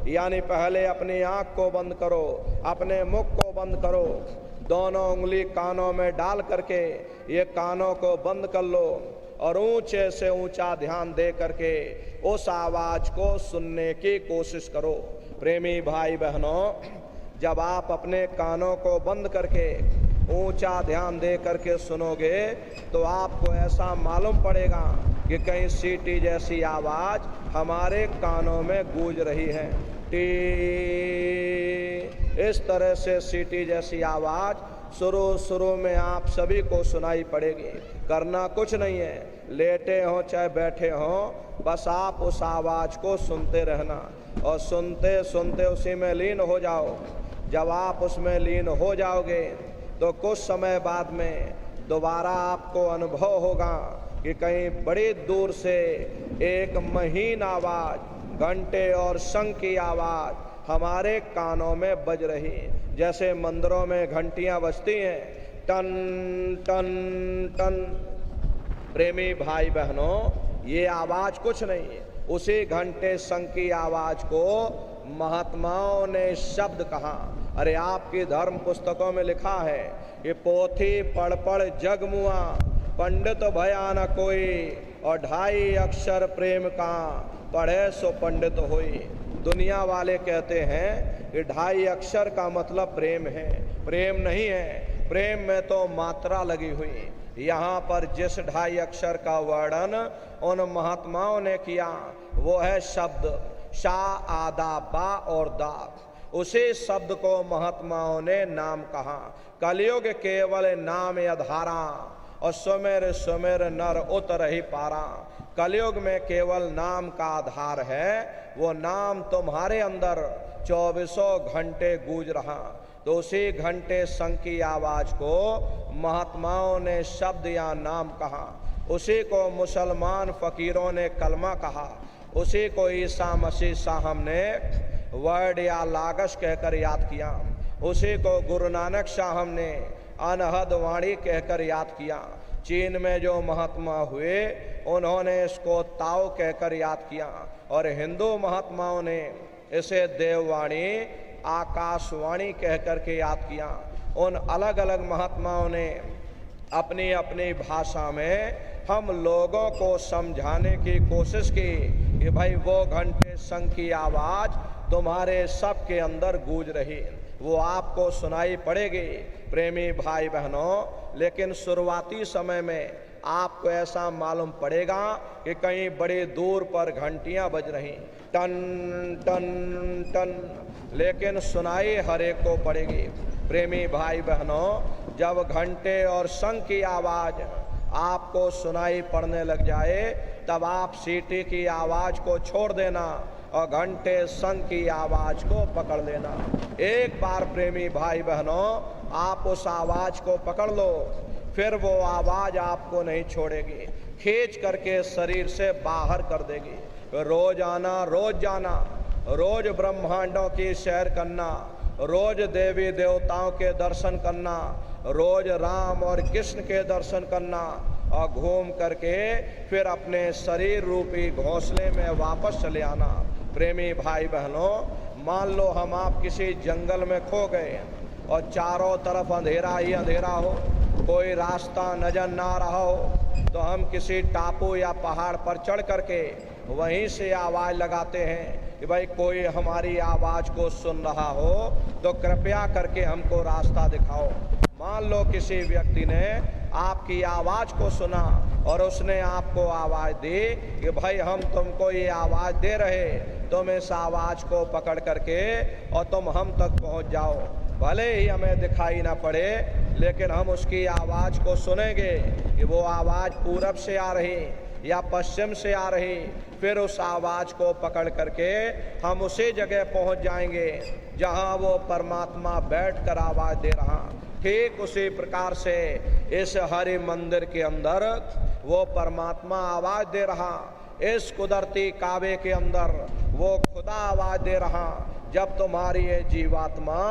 यानी पहले अपनी आंख को बंद करो, अपने मुख को बंद करो, दोनों उंगली कानों में डाल करके ये कानों को बंद कर लो और ऊंचे से ऊंचा ध्यान दे करके उस आवाज को सुनने की कोशिश करो। प्रेमी भाई बहनों, जब आप अपने कानों को बंद करके ऊंचा ध्यान दे करके सुनोगे तो आपको ऐसा मालूम पड़ेगा कि कहीं सीटी जैसी आवाज हमारे कानों में गूंज रही है। टी, इस तरह से सीटी जैसी आवाज शुरू में आप सभी को सुनाई पड़ेगी। करना कुछ नहीं है, लेटे हो चाहे बैठे हो, बस आप उस आवाज को सुनते रहना और सुनते सुनते उसी में लीन हो जाओ। जब आप उसमें लीन हो जाओगे तो कुछ समय बाद में दोबारा आपको अनुभव होगा कि कहीं बड़ी दूर से एक महीन आवाज, घंटे और शंख की आवाज हमारे कानों में बज रही, जैसे मंदिरों में घंटियां बजती हैं, टन टन टन। प्रेमी भाई बहनों, ये आवाज कुछ नहीं है, उसी घंटे शंख की आवाज को महात्माओं ने शब्द कहा। अरे आपकी धर्म पुस्तकों में लिखा है कि पोथी पढ़ पढ़ जग मुआ, पंडित भया न कोई, और 2.5 अक्षर प्रेम का, पढ़े सो पंडित होई। दुनिया वाले कहते हैं कि 2.5 अक्षर का मतलब प्रेम है, प्रेम नहीं है। प्रेम में तो मात्रा लगी हुई। यहाँ पर जिस 2.5 अक्षर का वर्णन उन महात्माओं ने किया वो है शब्द शा, आदा, बा और दा। उसी शब्द को महात्माओं ने नाम कहा। कलयुग केवल नाम आधारा, और सुमेर सुमेर नर उतर ही पारा। कलयुग में केवल नाम का आधार है, वो नाम तुम्हारे अंदर 24 घंटे गूंज रहा। तो उसी घंटे शंख की आवाज को महात्माओं ने शब्द या नाम कहा, उसी को मुसलमान फकीरों ने कलमा कहा, उसी को ईसा मसीह साहब ने वर्ड या लागश कहकर याद किया, उसी को गुरु नानक साहब ने अनहद वाणी कहकर याद किया। चीन में जो महात्मा हुए उन्होंने इसको ताओ कहकर याद किया, और हिंदू महात्माओं ने इसे देववाणी, आकाशवाणी कहकर के याद किया। उन अलग अलग महात्माओं ने अपनी अपनी भाषा में हम लोगों को समझाने की कोशिश की कि भाई वो घंटे शंख की आवाज तुम्हारे सबके अंदर गूंज रही, वो आपको सुनाई पड़ेगी। प्रेमी भाई बहनों, लेकिन शुरुआती समय में आपको ऐसा मालूम पड़ेगा कि कहीं बड़ी दूर पर घंटियां बज रही, टन टन टन, लेकिन सुनाई हर एक को पड़ेगी। प्रेमी भाई बहनों, जब घंटे और शंख की आवाज आपको सुनाई पड़ने लग जाए तब आप सीटी की आवाज को छोड़ देना और घंटे शंख की आवाज को पकड़ लेना। एक बार प्रेमी भाई बहनों आप उस आवाज को पकड़ लो, फिर वो आवाज आपको नहीं छोड़ेगी, खींच करके शरीर से बाहर कर देगी। रोज आना, रोज जाना, रोज ब्रह्मांडों की सैर करना, रोज देवी देवताओं के दर्शन करना, रोज राम और कृष्ण के दर्शन करना, और घूम करके फिर अपने शरीर रूपी घोंसले में वापस चले आना। प्रेमी भाई बहनों, मान लो हम आप किसी जंगल में खो गए और चारों तरफ अंधेरा ही अंधेरा हो, कोई रास्ता नजर ना रहा हो, तो हम किसी टापू या पहाड़ पर चढ़ करके वहीं से आवाज लगाते हैं कि भाई कोई हमारी आवाज को सुन रहा हो तो कृपया करके हमको रास्ता दिखाओ। मान लो किसी व्यक्ति ने आपकी आवाज को सुना और उसने आपको आवाज दी कि भाई हम तुमको ये आवाज दे रहे, तुम इस आवाज को पकड़ करके और तुम हम तक पहुंच जाओ। भले ही हमें दिखाई ना पड़े, लेकिन हम उसकी आवाज़ को सुनेंगे कि वो आवाज़ पूरब से आ रही या पश्चिम से आ रही। फिर उस आवाज़ को पकड़ करके हम उसी जगह पहुंच जाएंगे जहां वो परमात्मा बैठकर आवाज़ दे रहा। ठीक उसी प्रकार से इस हरि मंदिर के अंदर वो परमात्मा आवाज़ दे रहा, इस कुदरती काबे के अंदर वो खुदा आवाज़ दे रहा। जब तुम्हारी ये जीवात्मा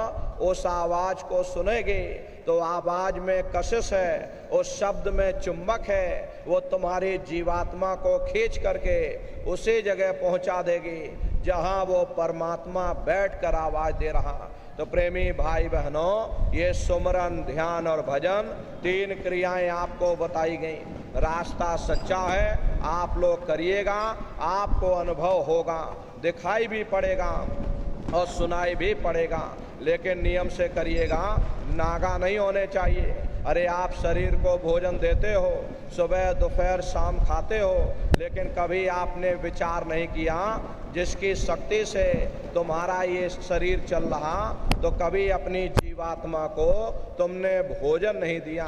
उस आवाज़ को सुनेगी तो आवाज़ में कशिश है, उस शब्द में चुंबक है, वो तुम्हारी जीवात्मा को खींच करके उसी जगह पहुंचा देगी जहां वो परमात्मा बैठकर आवाज़ दे रहा। तो प्रेमी भाई बहनों, ये सुमरन, ध्यान और भजन 3 क्रियाएं आपको बताई गई। रास्ता सच्चा है, आप लोग करिएगा, आपको अनुभव होगा, दिखाई भी पड़ेगा और सुनाई भी पड़ेगा, लेकिन नियम से करिएगा, नागा नहीं होने चाहिए। अरे आप शरीर को भोजन देते हो, सुबह दोपहर शाम खाते हो, लेकिन कभी आपने विचार नहीं किया जिसकी शक्ति से तुम्हारा ये शरीर चल रहा, तो कभी अपनी जीवात्मा को तुमने भोजन नहीं दिया।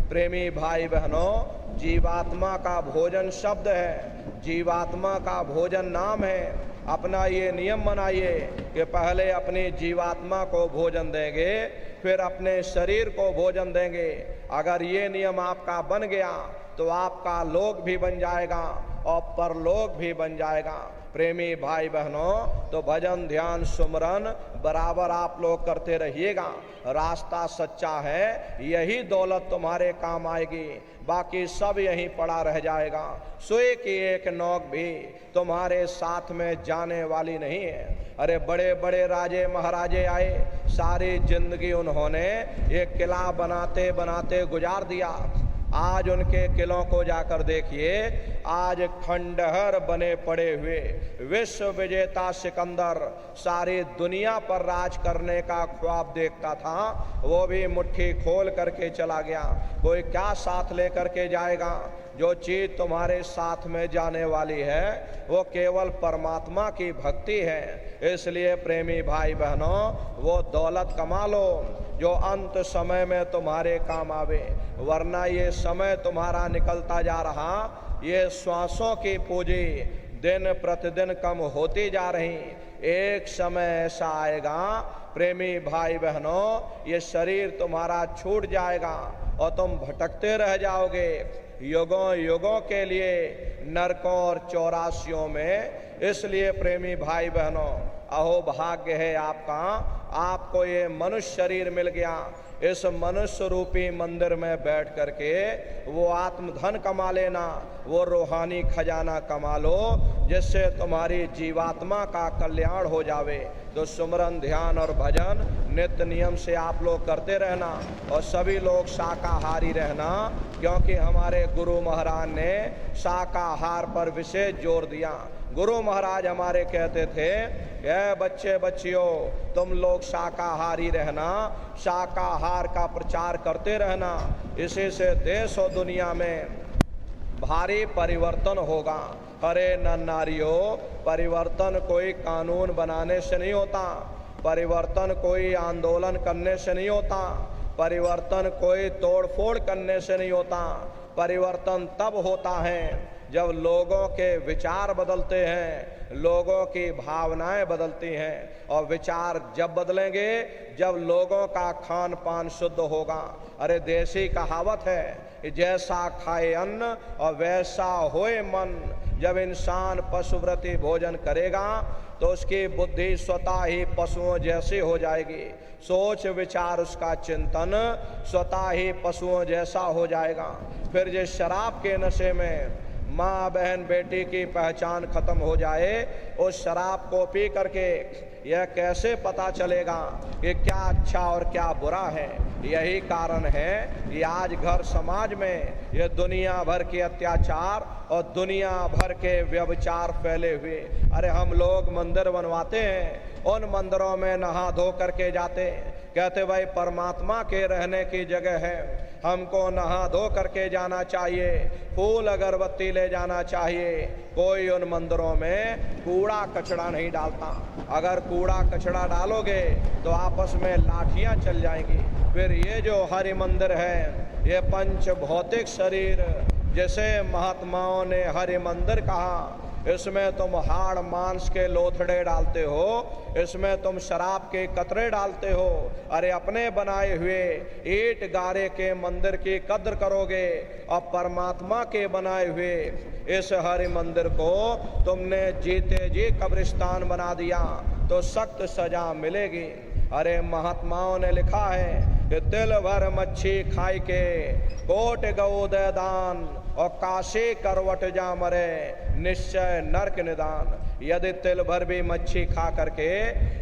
प्रेमी भाई बहनों, जीवात्मा का भोजन शब्द है, जीवात्मा का भोजन नाम है। अपना ये नियम बनाइए कि पहले अपनी जीवात्मा को भोजन देंगे, फिर अपने शरीर को भोजन देंगे। अगर ये नियम आपका बन गया तो आपका लोक भी बन जाएगा और परलोक भी बन जाएगा। प्रेमी भाई बहनों, तो भजन, ध्यान, सुमरन बराबर आप लोग करते रहिएगा। रास्ता सच्चा है, यही दौलत तुम्हारे काम आएगी, बाकी सब यहीं पड़ा रह जाएगा। सोए की एक नौक भी तुम्हारे साथ में जाने वाली नहीं है। अरे बड़े बड़े राजे महाराजे आए, सारी जिंदगी उन्होंने एक किला बनाते बनाते गुजार दिया। आज उनके किलों को जाकर देखिए, आज खंडहर बने पड़े हुए। विश्व विजेता सिकंदर सारी दुनिया पर राज करने का ख्वाब देखता था, वो भी मुट्ठी खोल करके चला गया। कोई क्या साथ लेकर के जाएगा? जो चीज तुम्हारे साथ में जाने वाली है वो केवल परमात्मा की भक्ति है। इसलिए प्रेमी भाई बहनों, वो दौलत कमा लो जो अंत समय में तुम्हारे काम आवे, वरना ये समय तुम्हारा निकलता जा रहा, ये श्वासों की पूंजी दिन प्रतिदिन कम होती जा रही। एक समय ऐसा आएगा प्रेमी भाई बहनों, ये शरीर तुम्हारा छूट जाएगा और तुम भटकते रह जाओगे युगों युगों के लिए नरकों और चौरासियों में। इसलिए प्रेमी भाई बहनों, अहो भाग्य है आपका, आपको ये मनुष्य शरीर मिल गया। इस मनुष्य रूपी मंदिर में बैठ करके वो आत्मधन कमा लेना, वो रूहानी खजाना कमा लो, जिससे तुम्हारी जीवात्मा का कल्याण हो जावे। तो सुमरन, ध्यान और भजन नित्य नियम से आप लोग करते रहना और सभी लोग शाकाहारी रहना, क्योंकि हमारे गुरु महाराज ने शाकाहार पर विशेष जोर दिया। गुरु महाराज हमारे कहते थे, ए बच्चे बच्चियों, तुम लोग शाकाहारी रहना, शाकाहार का प्रचार करते रहना, इसी से देश और दुनिया में भारी परिवर्तन होगा। अरे नर नारियों, परिवर्तन कोई कानून बनाने से नहीं होता, परिवर्तन कोई आंदोलन करने से नहीं होता, परिवर्तन कोई तोड़फोड़ करने से नहीं होता। परिवर्तन तब होता है जब लोगों के विचार बदलते हैं, लोगों की भावनाएं बदलती हैं, और विचार जब बदलेंगे जब लोगों का खान पान शुद्ध होगा। अरे देसी कहावत है कि जैसा खाए अन्न और वैसा होए मन। जब इंसान पशुव्रती भोजन करेगा तो उसकी बुद्धि स्वतः ही पशुओं जैसी हो जाएगी, सोच विचार उसका चिंतन स्वतः ही पशुओं जैसा हो जाएगा। फिर जिस शराब के नशे में माँ बहन बेटी की पहचान खत्म हो जाए, उस शराब को पी करके यह कैसे पता चलेगा कि क्या अच्छा और क्या बुरा है? यही कारण है कि आज घर समाज में ये दुनिया भर के अत्याचार और दुनिया भर के व्यभिचार फैले हुए। अरे हम लोग मंदिर बनवाते हैं, उन मंदिरों में नहा धो करके जाते हैं, कहते भाई परमात्मा के रहने की जगह है, हमको नहा धो करके जाना चाहिए, फूल अगरबत्ती ले जाना चाहिए। कोई उन मंदिरों में कूड़ा कचरा नहीं डालता। अगर कूड़ा कचरा डालोगे तो आपस में लाठियां चल जाएंगी। फिर ये जो हरि मंदिर है, ये पंच भौतिक शरीर जैसे महात्माओं ने हरि मंदिर कहा, इसमें तुम हाड़ मांस के लोथड़े डालते हो, इसमें तुम शराब के कतरे डालते हो। अरे अपने बनाए हुए ईंट गारे के मंदिर की कद्र करोगे और परमात्मा के बनाए हुए इस हरि मंदिर को तुमने जीते जी कब्रिस्तान बना दिया तो सख्त सजा मिलेगी। अरे महात्माओं ने लिखा है कि तिल भर मच्छी खाई के कोट गौदय दान और काशी करवट जा मरे निश्चय नरक निदान। यदि तिल भर भी मच्छी खा करके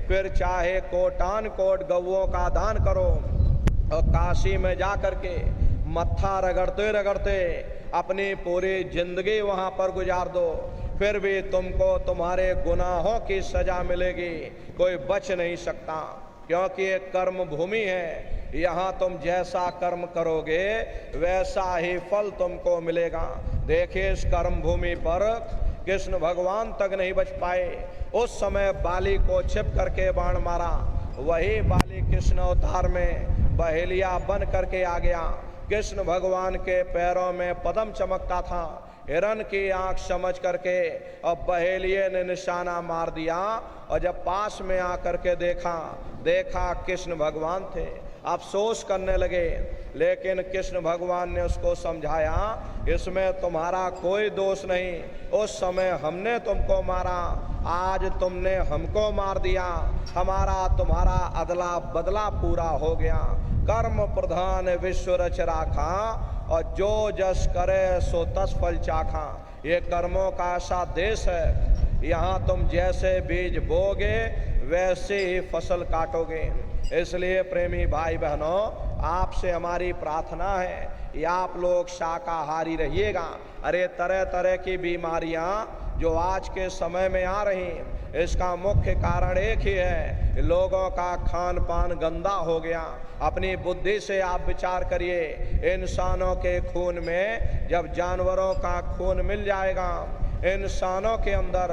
फिर चाहे कोटान कोट गौओं का दान करो और काशी में जा करके मत्था रगड़ते रगड़ते अपनी पूरी जिंदगी वहां पर गुजार दो, फिर भी तुमको तुम्हारे गुनाहों की सजा मिलेगी, कोई बच नहीं सकता। क्योंकि ये कर्म भूमि है, यहाँ तुम जैसा कर्म करोगे वैसा ही फल तुमको मिलेगा। देखिए इस कर्म भूमि पर कृष्ण भगवान तक नहीं बच पाए। उस समय बाली को छिप करके बाण मारा, वही बाली कृष्ण अवतार में बहेलिया बन करके आ गया। कृष्ण भगवान के पैरों में पद्म चमकता था, हिरण की आंख समझ करके और बहेलिये ने निशाना मार दिया। और जब पास में आकर के देखा कृष्ण भगवान थे, अफसोस करने लगे। लेकिन कृष्ण भगवान ने उसको समझाया, इसमें तुम्हारा कोई दोष नहीं, उस समय हमने तुमको मारा, आज तुमने हमको मार दिया, हमारा तुम्हारा अदला बदला पूरा हो गया। कर्म प्रधान विश्व रच राखा और जो जस करे सो तस फल चाखा। ये कर्मों का ऐसा देश है, यहाँ तुम जैसे बीज बोगे वैसे ही फसल काटोगे। इसलिए प्रेमी भाई बहनों, आपसे हमारी प्रार्थना है कि आप लोग शाकाहारी रहिएगा। अरे तरह तरह की बीमारियां जो आज के समय में आ रही, इसका मुख्य कारण एक ही है, लोगों का खान पान गंदा हो गया। अपनी बुद्धि से आप विचार करिए, इंसानों के खून में जब जानवरों का खून मिल जाएगा, इंसानों के अंदर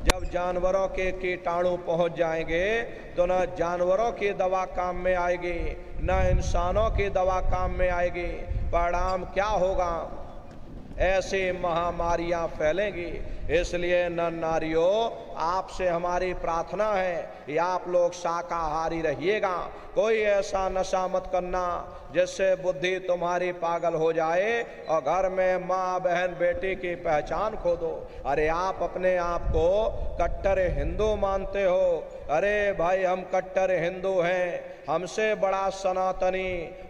जब जानवरों के कीटाणु पहुंच जाएंगे तो न जानवरों की दवा काम में आएगी न इंसानों की दवा काम में आएगी। परिणाम क्या होगा? ऐसी महामारियां फैलेंगी। इसलिए नर नारियों, आपसे हमारी प्रार्थना है कि आप लोग शाकाहारी रहिएगा। कोई ऐसा नशा मत करना जिससे बुद्धि तुम्हारी पागल हो जाए और घर में माँ बहन बेटी की पहचान खो दो। अरे आप अपने आप को कट्टर हिंदू मानते हो, अरे भाई हम कट्टर हिंदू हैं, हमसे बड़ा सनातनी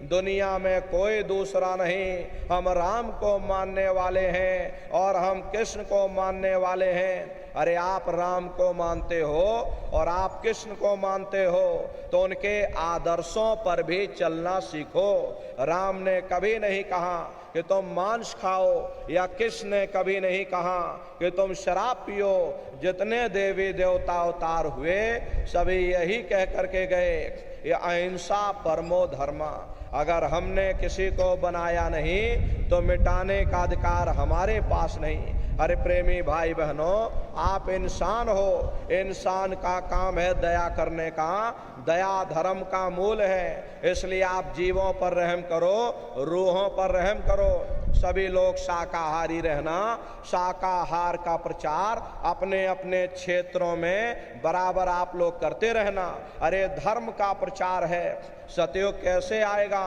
दुनिया में कोई दूसरा नहीं। हम राम को मानने वाले हैं और हम कृष्ण को मानने वाले हैं। अरे आप राम को मानते हो और आप कृष्ण को मानते हो तो उनके आदर्शों पर भी चलना सीखो। राम ने कभी नहीं कहा कि तुम मांस खाओ या कृष्ण ने कभी नहीं कहा कि तुम शराब पियो। जितने देवी देवता अवतार हुए सभी यही कह करके गए, ये अहिंसा परमो धर्मा। अगर हमने किसी को बनाया नहीं तो मिटाने का अधिकार हमारे पास नहीं। अरे प्रेमी भाई बहनों, आप इंसान हो, इंसान का काम है दया करने का, दया धर्म का मूल है। इसलिए आप जीवों पर रहम करो, रूहों पर रहम करो। सभी लोग शाकाहारी रहना, शाकाहार का प्रचार अपने अपने क्षेत्रों में बराबर आप लोग करते रहना। अरे धर्म का प्रचार है, सतयुग कैसे आएगा,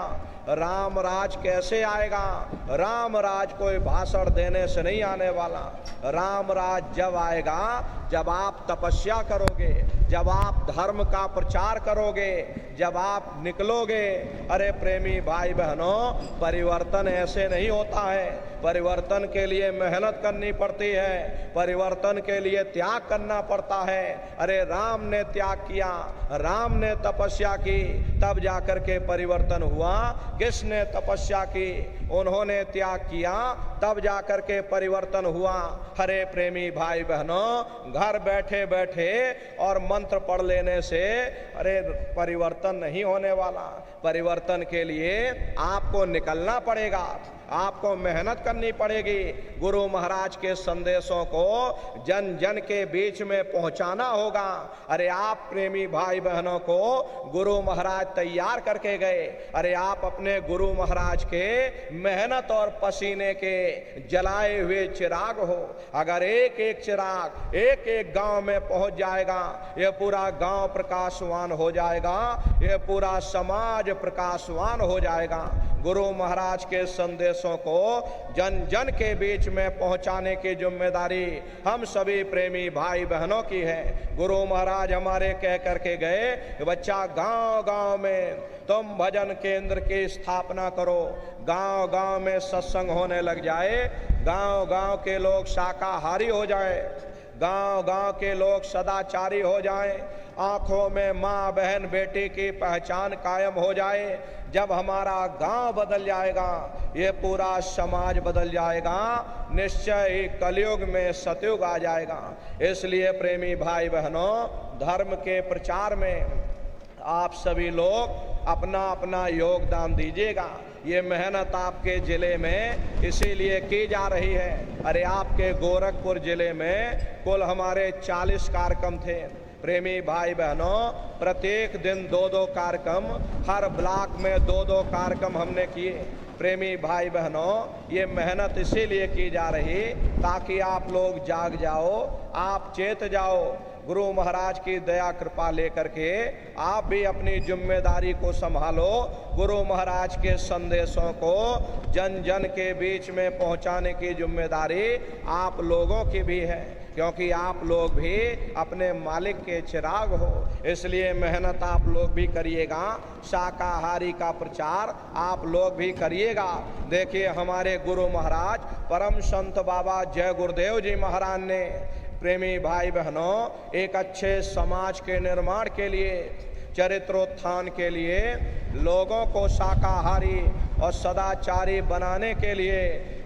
राम राज कैसे आएगा? राम राज कोई भाषण देने से नहीं आने वाला। राम राज जब आएगा जब आप तपस्या करोगे, जब आप धर्म का प्रचार करोगे, जब आप निकलोगे। अरे प्रेमी भाई बहनों, परिवर्तन ऐसे नहीं होता होता है, परिवर्तन के लिए मेहनत करनी पड़ती है, परिवर्तन के लिए त्याग करना पड़ता है। अरे राम ने त्याग किया, राम ने तपस्या की, तब जाकर के परिवर्तन हुआ। किसने तपस्या की? उन्होंने त्याग किया, तब जाकर के परिवर्तन हुआ। हरे प्रेमी भाई बहनों, घर बैठे बैठे और मंत्र पढ़ लेने से अरे परिवर्तन नहीं होने वाला। परिवर्तन के लिए आपको निकलना पड़ेगा, आपको मेहनत करनी पड़ेगी। गुरु महाराज के संदेशों को जन जन के बीच में पहुंचाना होगा। अरे आप प्रेमी भाई बहनों को गुरु महाराज तैयार करके गए। अरे आप अपने गुरु महाराज के मेहनत और पसीने के जलाए हुए चिराग हो। अगर एक एक चिराग एक एक गांव में पहुंच जाएगा, ये पूरा गांव प्रकाशवान हो जाएगा, ये पूरा समाज प्रकाशवान हो जाएगा। गुरु महाराज के संदेशों को जन जन के बीच में पहुंचाने की जिम्मेदारी हम सभी प्रेमी भाई बहनों की है। गुरु महाराज हमारे कह करके गए कि बच्चा गांव गांव में तुम भजन केंद्र की स्थापना करो, गांव गांव में सत्संग होने लग जाए, गांव गांव के लोग शाकाहारी हो जाए, गांव गांव के लोग सदाचारी हो जाएं, आंखों में माँ बहन बेटी की पहचान कायम हो जाए। जब हमारा गांव बदल जाएगा, ये पूरा समाज बदल जाएगा, निश्चय ही कलयुग में सतयुग आ जाएगा। इसलिए प्रेमी भाई बहनों, धर्म के प्रचार में आप सभी लोग अपना अपना योगदान दीजिएगा। ये मेहनत आपके जिले में इसीलिए की जा रही है। अरे आपके गोरखपुर जिले में कुल हमारे 40 कार्यक्रम थे। प्रेमी भाई बहनों, प्रत्येक दिन 2-2 कार्यक्रम, हर ब्लॉक में 2-2 कार्यक्रम हमने किए। प्रेमी भाई बहनों, ये मेहनत इसीलिए की जा रही ताकि आप लोग जाग जाओ, आप चेत जाओ। गुरु महाराज की दया कृपा लेकर के आप भी अपनी जिम्मेदारी को संभालो। गुरु महाराज के संदेशों को जन जन के बीच में पहुंचाने की जिम्मेदारी आप लोगों की भी है, क्योंकि आप लोग भी अपने मालिक के चिराग हो। इसलिए मेहनत आप लोग भी करिएगा, शाकाहारी का प्रचार आप लोग भी करिएगा। देखिए हमारे गुरु महाराज परम संत बाबा जय गुरुदेव जी महाराज ने प्रेमी भाई बहनों एक अच्छे समाज के निर्माण के लिए, चरित्रोत्थान के लिए, लोगों को शाकाहारी और सदाचारी बनाने के लिए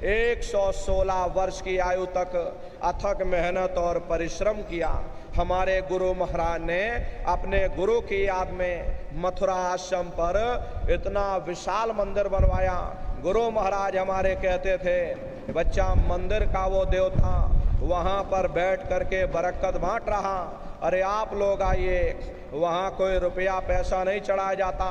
116 वर्ष की आयु तक अथक मेहनत और परिश्रम किया। हमारे गुरु महाराज ने अपने गुरु की याद में मथुरा आश्रम पर इतना विशाल मंदिर बनवाया। गुरु महाराज हमारे कहते थे, बच्चा मंदिर का वो देवता वहाँ पर बैठ करके बरकत बांट रहा। अरे आप लोग आइए, वहाँ कोई रुपया पैसा नहीं चढ़ाया जाता,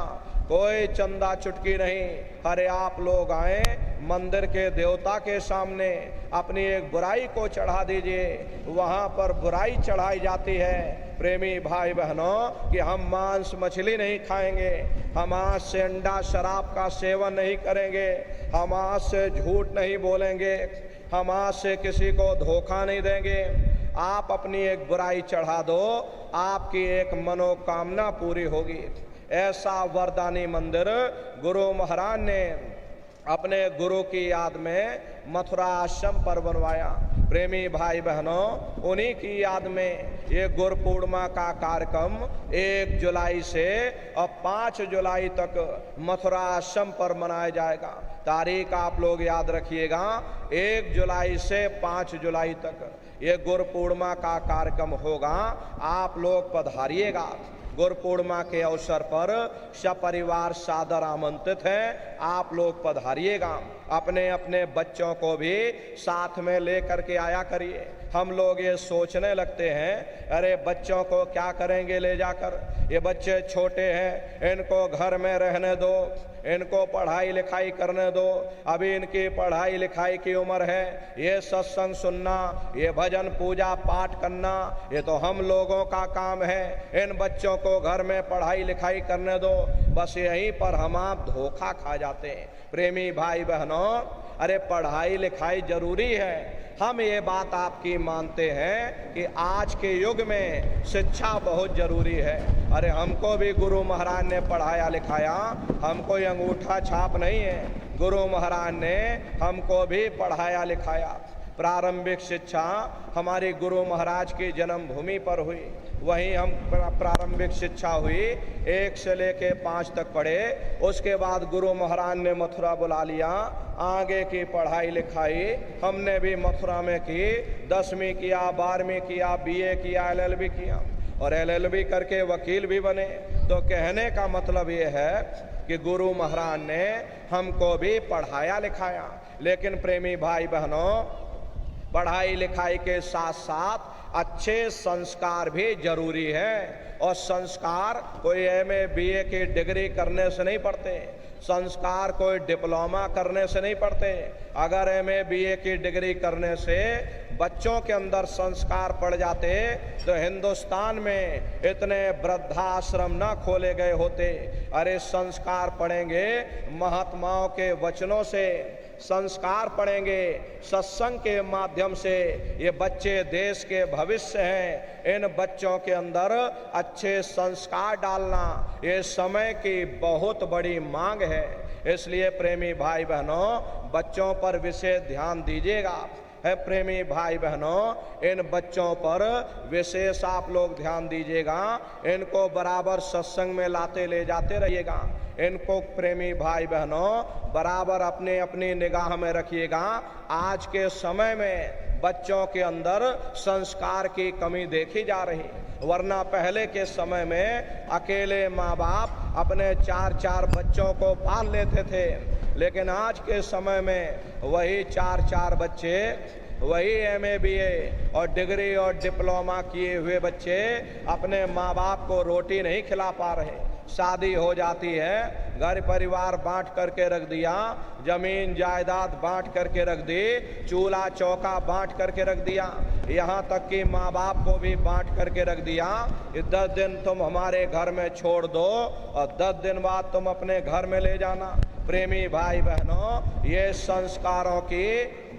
कोई चंदा चुटकी नहीं। अरे आप लोग आए, मंदिर के देवता के सामने अपनी एक बुराई को चढ़ा दीजिए, वहाँ पर बुराई चढ़ाई जाती है। प्रेमी भाई बहनों, कि हम मांस मछली नहीं खाएंगे, हम आज से अंडा शराब का सेवन नहीं करेंगे, हम आज से झूठ नहीं बोलेंगे, हम आज से किसी को धोखा नहीं देंगे। आप अपनी एक बुराई चढ़ा दो, आपकी एक मनोकामना पूरी होगी। ऐसा वरदानी मंदिर गुरु महाराज ने अपने गुरु की याद में मथुरा आश्रम पर बनवाया। प्रेमी भाई बहनों, उन्हीं की याद में ये गुरु पूर्णिमा का कार्यक्रम 1 जुलाई से और 5 जुलाई तक मथुरा आश्रम पर मनाया जाएगा। तारीख आप लोग याद रखिएगा, 1 जुलाई से 5 जुलाई तक ये गुरु पूर्णिमा का कार्यक्रम होगा। आप लोग पधारिएगा। गुरु पूर्णिमा के अवसर पर सपरिवार सादर आमंत्रित हैं, आप लोग पधारिएगा। अपने अपने बच्चों को भी साथ में लेकर के आया करिए। हम लोग ये सोचने लगते हैं, अरे बच्चों को क्या करेंगे ले जाकर, ये बच्चे छोटे हैं, इनको घर में रहने दो, इनको पढ़ाई लिखाई करने दो, अभी इनकी पढ़ाई लिखाई की उम्र है। ये सत्संग सुनना, ये भजन पूजा पाठ करना, ये तो हम लोगों का काम है। इन बच्चों को घर में पढ़ाई लिखाई करने दो। बस यहीं पर हम आप धोखा खा जाते हैं। प्रेमी भाई बहनों, अरे पढ़ाई लिखाई जरूरी है, हम ये बात आपकी मानते हैं कि आज के युग में शिक्षा बहुत जरूरी है। अरे हमको भी गुरु महाराज ने पढ़ाया लिखाया, हम कोई अंगूठा छाप नहीं है। गुरु महाराज ने हमको भी पढ़ाया लिखाया। प्रारंभिक शिक्षा हमारे गुरु महाराज की जन्मभूमि पर हुई, वहीं हम प्रारंभिक शिक्षा हुई 1 से लेके 5 तक पढ़े। उसके बाद गुरु महाराज ने मथुरा बुला लिया, आगे की पढ़ाई लिखाई हमने भी मथुरा में की। 10वीं किया, 12वीं किया, BA किया, LLB किया और LLB करके वकील भी बने। तो कहने का मतलब ये है कि गुरु महाराज ने हमको भी पढ़ाया लिखाया। लेकिन प्रेमी भाई बहनों, पढ़ाई लिखाई के साथ साथ अच्छे संस्कार भी जरूरी है। और संस्कार कोई MA BA की डिग्री करने से नहीं पढ़ते, संस्कार कोई डिप्लोमा करने से नहीं पढ़ते। अगर MA BA की डिग्री करने से बच्चों के अंदर संस्कार पड़ जाते तो हिंदुस्तान में इतने वृद्धाश्रम न खोले गए होते। अरे संस्कार पढ़ेंगे महात्माओं के वचनों से, संस्कार पढ़ेंगे सत्संग के माध्यम से। ये बच्चे देश के भविष्य हैं, इन बच्चों के अंदर अच्छे संस्कार डालना ये समय की बहुत बड़ी मांग है। इसलिए प्रेमी भाई बहनों, बच्चों पर विशेष ध्यान दीजिएगा। है प्रेमी भाई बहनों, इन बच्चों पर विशेष आप लोग ध्यान दीजिएगा, इनको बराबर सत्संग में लाते ले जाते रहिएगा। इनको प्रेमी भाई बहनों बराबर अपने अपनी निगाह में रखिएगा। आज के समय में बच्चों के अंदर संस्कार की कमी देखी जा रही, वरना पहले के समय में अकेले माँ बाप अपने 4-4 बच्चों को पाल लेते थे। लेकिन आज के समय में वही 4-4 बच्चे, वही MA BA और डिग्री और डिप्लोमा किए हुए बच्चे अपने माँ बाप को रोटी नहीं खिला पा रहे। शादी हो जाती है, घर परिवार बांट करके रख दिया, जमीन जायदाद बांट करके रख दी, चूल्हा चौका बांट करके रख दिया, यहाँ तक कि माँ बाप को भी बांट करके रख दिया। 10 दिन तुम हमारे घर में छोड़ दो और 10 दिन बाद तुम अपने घर में ले जाना। प्रेमी भाई बहनों, ये संस्कारों की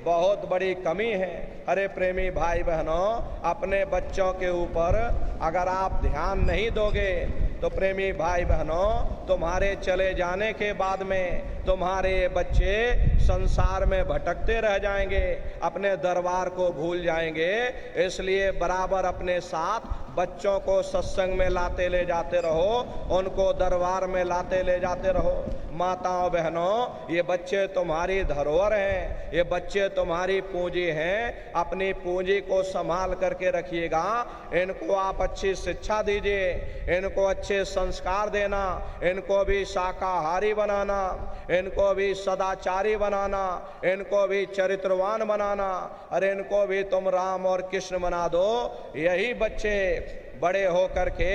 बहुत बड़ी कमी है। अरे प्रेमी भाई बहनों, अपने बच्चों के ऊपर अगर आप ध्यान नहीं दोगे तो प्रेमी भाई बहनों, तुम्हारे चले जाने के बाद में तुम्हारे बच्चे संसार में भटकते रह जाएंगे, अपने दरबार को भूल जाएंगे। इसलिए बराबर अपने साथ बच्चों को सत्संग में लाते ले जाते रहो, उनको दरबार में लाते ले जाते रहो। माताओं बहनों, ये बच्चे तुम्हारी धरोहर हैं, ये बच्चे तुम्हारी पूंजी हैं। अपनी पूंजी को संभाल करके रखिएगा। इनको आप अच्छी शिक्षा दीजिए, इनको अच्छे संस्कार देना, इनको भी शाकाहारी बनाना, इनको भी सदाचारी बनाना, इनको भी चरित्रवान बनाना। अरे इनको भी तुम राम और कृष्ण बना दो। यही बच्चे बड़े होकर के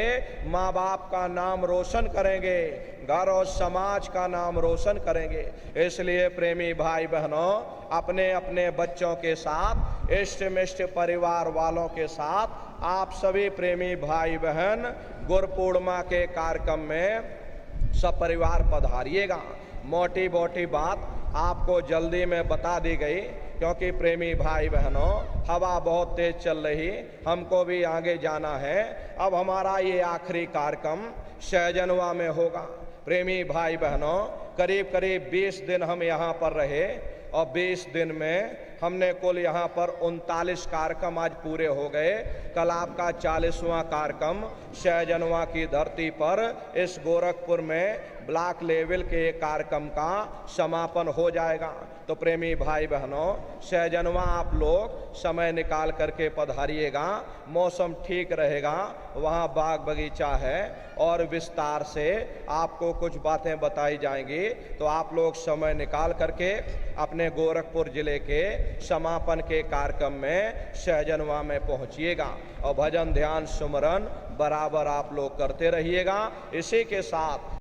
माँ बाप का नाम रोशन करेंगे, घर और समाज का नाम रोशन करेंगे। इसलिए प्रेमी भाई बहनों, अपने अपने बच्चों के साथ, इष्ट मिष्ट परिवार वालों के साथ आप सभी प्रेमी भाई बहन गुरु पूर्णिमा के कार्यक्रम में सपरिवार पधारिएगा। मोटी मोटी बात आपको जल्दी में बता दी गई, क्योंकि प्रेमी भाई बहनों हवा बहुत तेज चल रही, हमको भी आगे जाना है। अब हमारा ये आखिरी कार्यक्रम सहजनवा में होगा। प्रेमी भाई बहनों, करीब करीब 20 दिन हम यहाँ पर रहे और 20 दिन में हमने कुल यहाँ पर 39 कार्यक्रम आज पूरे हो गए। कल आपका 40वां कार्यक्रम सहजनवा की धरती पर इस गोरखपुर में ब्लॉक लेवल के कार्यक्रम का समापन हो जाएगा। तो प्रेमी भाई बहनों, सहजनवा आप लोग समय निकाल करके पधारिएगा। मौसम ठीक रहेगा, वहाँ बाग बगीचा है और विस्तार से आपको कुछ बातें बताई जाएंगी। तो आप लोग समय निकाल करके अपने गोरखपुर जिले के समापन के कार्यक्रम में सहजनवा में पहुँचिएगा और भजन ध्यान सुमरन बराबर आप लोग करते रहिएगा। इसी के साथ